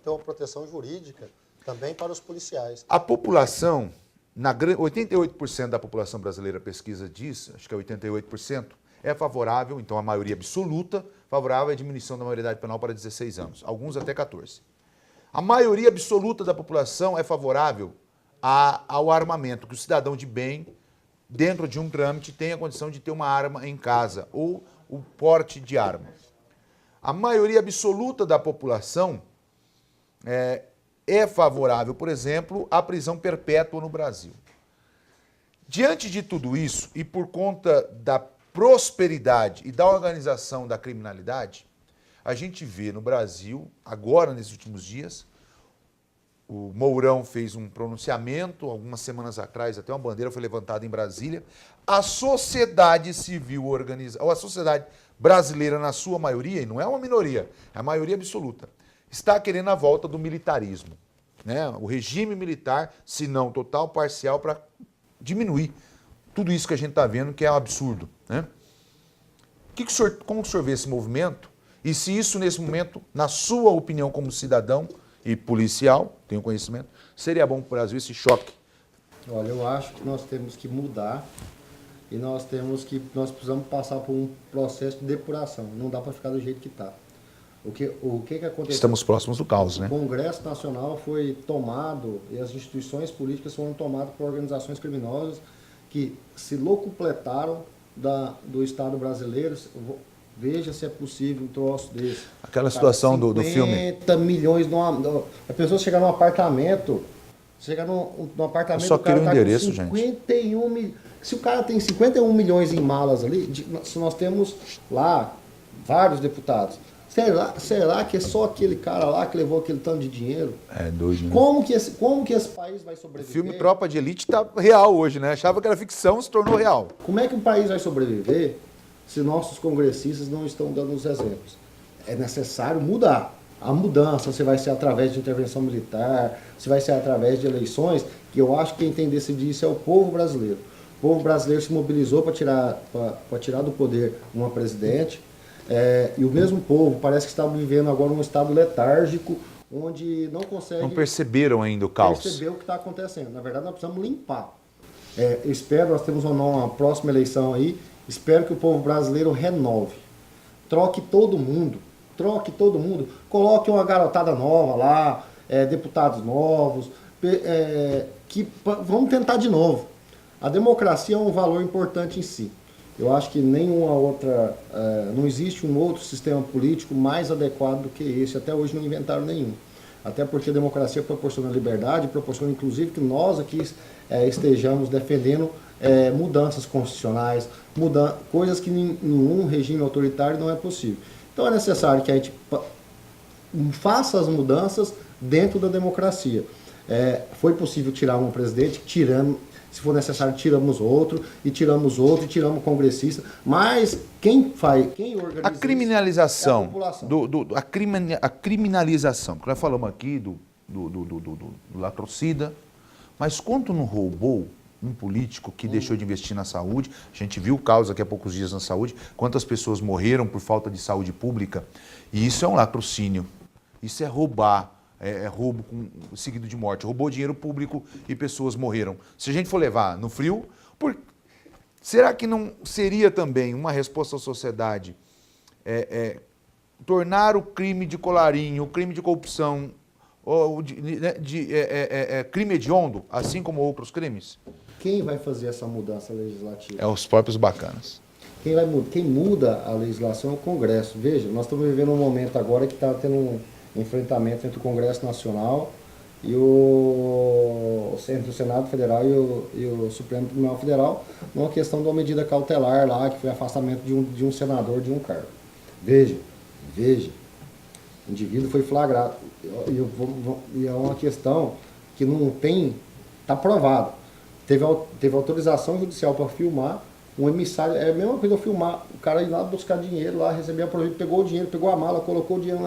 Speaker 2: ter uma proteção jurídica também para os policiais.
Speaker 1: A população, 88% da população brasileira, a pesquisa diz, acho que é 88%, é favorável, então a maioria absoluta, favorável à diminuição da maioridade penal para 16 anos, alguns até 14. A maioria absoluta da população é favorável ao armamento, que o cidadão de bem, dentro de um trâmite, tenha a condição de ter uma arma em casa, ou o porte de arma. A maioria absoluta da população é favorável, por exemplo, à prisão perpétua no Brasil. Diante de tudo isso, e por conta da prosperidade e da organização da criminalidade, a gente vê no Brasil, agora nesses últimos dias, O Mourão fez um pronunciamento, algumas semanas atrás, até uma bandeira foi levantada em Brasília. A sociedade civil organizada, ou a sociedade brasileira, na sua maioria, e não é uma minoria, é a maioria absoluta, está querendo a volta do militarismo, né? O regime militar, se não total, parcial, para diminuir tudo isso que a gente está vendo, que é um absurdo, né? Como o senhor vê esse movimento? E se isso, nesse momento, na sua opinião como cidadão e policial, tenho conhecimento, seria bom para o Brasil esse choque?
Speaker 4: Olha, eu acho que nós temos que mudar e nós precisamos passar por um processo de depuração. Não dá para ficar do jeito que está. O que aconteceu?
Speaker 1: Estamos próximos do caos, né?
Speaker 4: O Congresso Nacional foi tomado e as instituições políticas foram tomadas por organizações criminosas que se locupletaram do Estado brasileiro. Veja se é possível um troço desse.
Speaker 1: Aquela situação do filme.
Speaker 4: 50 milhões a pessoa chegar num apartamento. Chega num apartamento.
Speaker 1: Eu só queria o endereço,
Speaker 4: gente. 51 mil. Se o cara tem 51 milhões em malas ali, se nós temos lá vários deputados. Será que é só aquele cara lá que levou aquele tanto de dinheiro?
Speaker 1: É doido, né?
Speaker 4: Como que esse país vai
Speaker 1: O
Speaker 4: sobreviver?
Speaker 1: filme Tropa de Elite tá real hoje, né? Achava que era ficção, se tornou real.
Speaker 4: Como é que um país vai sobreviver se nossos congressistas não estão dando os exemplos? É necessário mudar. A mudança, se vai ser através de intervenção militar, se vai ser através de eleições, que eu acho que quem tem que decidir isso é o povo brasileiro. O povo brasileiro se mobilizou para tirar do poder uma presidente, e o mesmo povo parece que está vivendo agora um estado letárgico, onde não consegue...
Speaker 1: Não perceberam ainda o caos.
Speaker 4: Perceber o que está acontecendo. Na verdade, nós precisamos limpar. Eu espero, nós temos uma próxima eleição aí, espero que o povo brasileiro renove. Troque todo mundo, coloque uma garotada nova lá, deputados novos, vamos tentar de novo. A democracia é um valor importante em si. Eu acho que não existe um outro sistema político mais adequado do que esse. Até hoje não inventaram nenhum. Até porque a democracia proporciona liberdade, proporciona inclusive que nós aqui estejamos defendendo mudanças constitucionais, coisas que em um regime autoritário não é possível. Então é necessário que a gente faça as mudanças dentro da democracia. Foi possível tirar um presidente, tiramos, se for necessário tiramos outro, e tiramos o congressista, mas quem organiza
Speaker 1: a criminalização,
Speaker 4: é a população.
Speaker 1: A criminalização, porque nós falamos aqui do latrocida, mas quanto não roubou um político que deixou de investir na saúde? A gente viu o caos aqui há poucos dias na saúde, quantas pessoas morreram por falta de saúde pública, e isso é um latrocínio, isso é roubar, é roubo seguido de morte, roubou dinheiro público e pessoas morreram. Se a gente for levar no frio, será que não seria também uma resposta à sociedade tornar o crime de colarinho, o crime de corrupção, crime hediondo, assim como outros crimes?
Speaker 4: Quem vai fazer essa mudança legislativa?
Speaker 1: É os próprios bacanas.
Speaker 4: Quem muda a legislação é o Congresso. Veja, nós estamos vivendo um momento agora que está tendo um enfrentamento entre o Congresso Nacional e o Senado Federal e o Supremo Tribunal Federal, numa questão de uma medida cautelar lá, que foi afastamento de um senador de um cargo. Veja, o indivíduo foi flagrado. E é uma questão que não tem, está provado. Teve autorização judicial para filmar um emissário, é a mesma coisa eu filmar, o cara ir lá buscar dinheiro, lá receber a província, pegou o dinheiro, pegou a mala, colocou o dinheiro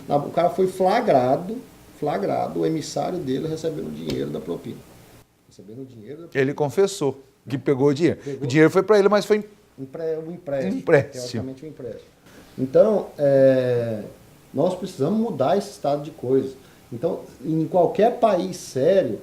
Speaker 4: o cara foi flagrado, o emissário dele recebendo dinheiro da propina.
Speaker 1: Ele confessou que pegou o dinheiro. O dinheiro foi para ele, mas foi
Speaker 4: um empréstimo.
Speaker 1: Teoricamente
Speaker 4: um empréstimo. Então, nós precisamos mudar esse estado de coisas. Então, em qualquer país sério,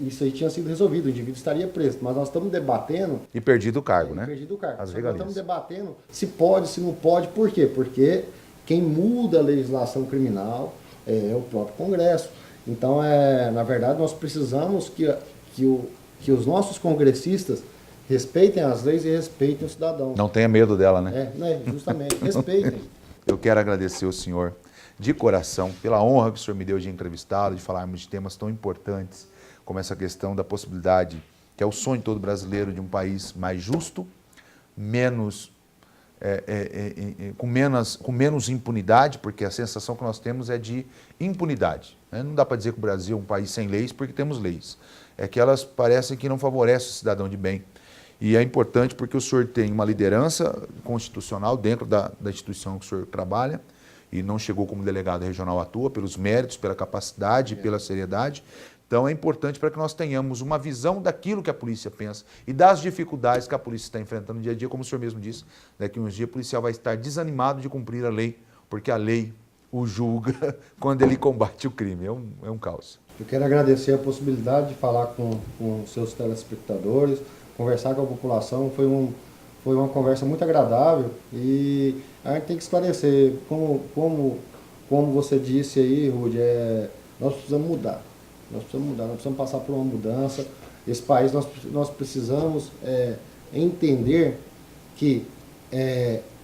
Speaker 4: isso aí tinha sido resolvido, o indivíduo estaria preso. Mas nós estamos debatendo...
Speaker 1: E perdido o cargo, né?
Speaker 4: Perdido o cargo.
Speaker 1: As
Speaker 4: nós
Speaker 1: regalias.
Speaker 4: estamos debatendo se pode, se não pode. Por quê? Porque quem muda a legislação criminal é o próprio Congresso. Então, na verdade, nós precisamos que os nossos congressistas respeitem as leis e respeitem o cidadão.
Speaker 1: Não tenha medo dela, né?
Speaker 4: Justamente, respeitem.
Speaker 1: Eu quero agradecer ao senhor de coração pela honra que o senhor me deu de entrevistá-lo, de falarmos de temas tão importantes como essa questão da possibilidade, que é o sonho de todo brasileiro, de um país mais justo, menos com menos impunidade, porque a sensação que nós temos é de impunidade. Né? Não dá para dizer que o Brasil é um país sem leis, porque temos leis. É que elas parecem que não favorecem o cidadão de bem. E é importante porque o senhor tem uma liderança constitucional dentro da instituição que o senhor trabalha, e não chegou como delegado regional à toa, pelos méritos, pela capacidade, pela seriedade. Então é importante para que nós tenhamos uma visão daquilo que a polícia pensa e das dificuldades que a polícia está enfrentando no dia a dia, como o senhor mesmo disse, daqui a uns dias o policial vai estar desanimado de cumprir a lei, porque a lei o julga quando ele combate o crime. É um caos.
Speaker 4: Eu quero agradecer a possibilidade de falar com seus telespectadores, conversar com a população. Foi uma conversa muito agradável e a gente tem que esclarecer, como você disse aí, Rudy, nós precisamos mudar. Nós precisamos passar por uma mudança. Esse país, nós precisamos entender que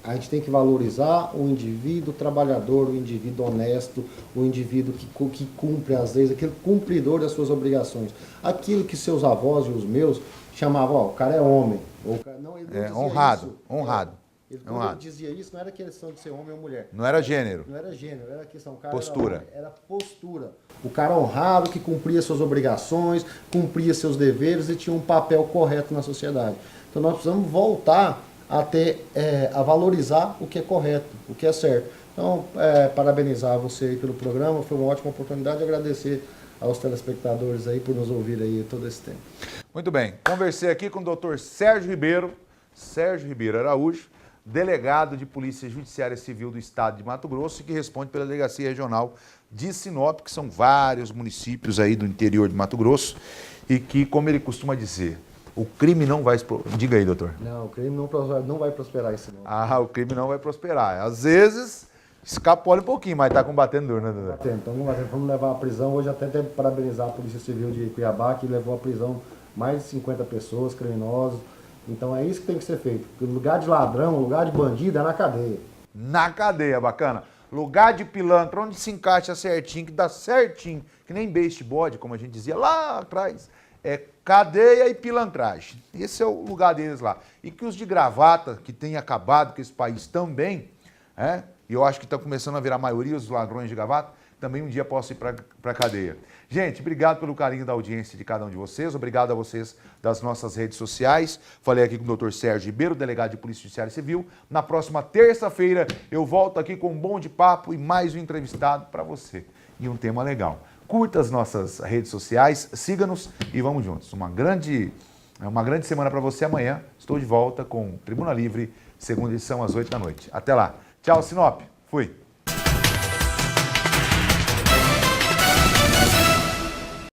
Speaker 4: a gente tem que valorizar o indivíduo trabalhador, o indivíduo honesto, o indivíduo que cumpre as leis, aquele cumpridor das suas obrigações. Aquilo que seus avós e os meus chamavam, o cara é homem. Ou, não, ele não dizia
Speaker 1: honrado,
Speaker 4: isso.
Speaker 1: honrado.
Speaker 4: Quando ele dizia isso, não era questão de ser homem ou mulher.
Speaker 1: Não era gênero.
Speaker 4: Não era gênero, era questão. O cara
Speaker 1: postura.
Speaker 4: Era postura. O cara honrado, que cumpria suas obrigações, cumpria seus deveres e tinha um papel correto na sociedade. Então nós precisamos voltar a valorizar o que é correto, o que é certo. Então, parabenizar você aí pelo programa, foi uma ótima oportunidade, agradecer aos telespectadores aí por nos ouvir aí todo esse tempo.
Speaker 1: Muito bem, conversei aqui com o doutor Sérgio Ribeiro Araújo, delegado de Polícia Judiciária Civil do Estado de Mato Grosso, que responde pela Delegacia Regional de Sinop, que são vários municípios aí do interior de Mato Grosso, e que, como ele costuma dizer, o crime não vai... Diga aí, doutor.
Speaker 4: Não, o crime não vai prosperar em Sinop.
Speaker 1: O crime não vai prosperar. Às vezes, escapola um pouquinho, mas está combatendo duro, né, doutor?
Speaker 4: Vamos levar à prisão. Hoje até tem que parabenizar a Polícia Civil de Cuiabá, que levou à prisão mais de 50 pessoas, criminosos. Então é isso que tem que ser feito. Porque o lugar de ladrão, o lugar de bandido é na cadeia.
Speaker 1: Na cadeia, bacana. Lugar de pilantra, onde se encaixa certinho, que dá certinho, que nem beijo bode, como a gente dizia lá atrás, é cadeia e pilantragem. Esse é o lugar deles lá. E que os de gravata, que têm acabado com esse país também, e eu acho que estão começando a virar a maioria os ladrões de gravata, também um dia possam ir para a cadeia. Gente, obrigado pelo carinho da audiência de cada um de vocês, obrigado a vocês das nossas redes sociais. Falei aqui com o doutor Sérgio Ribeiro, delegado de Polícia Judiciária Civil. Na próxima terça-feira eu volto aqui com um bom de papo e mais um entrevistado para você. E um tema legal. Curta as nossas redes sociais, siga-nos e vamos juntos. Uma grande semana para você. Amanhã estou de volta com Tribuna Livre, segunda edição às 8 da noite. Até lá. Tchau, Sinop. Fui.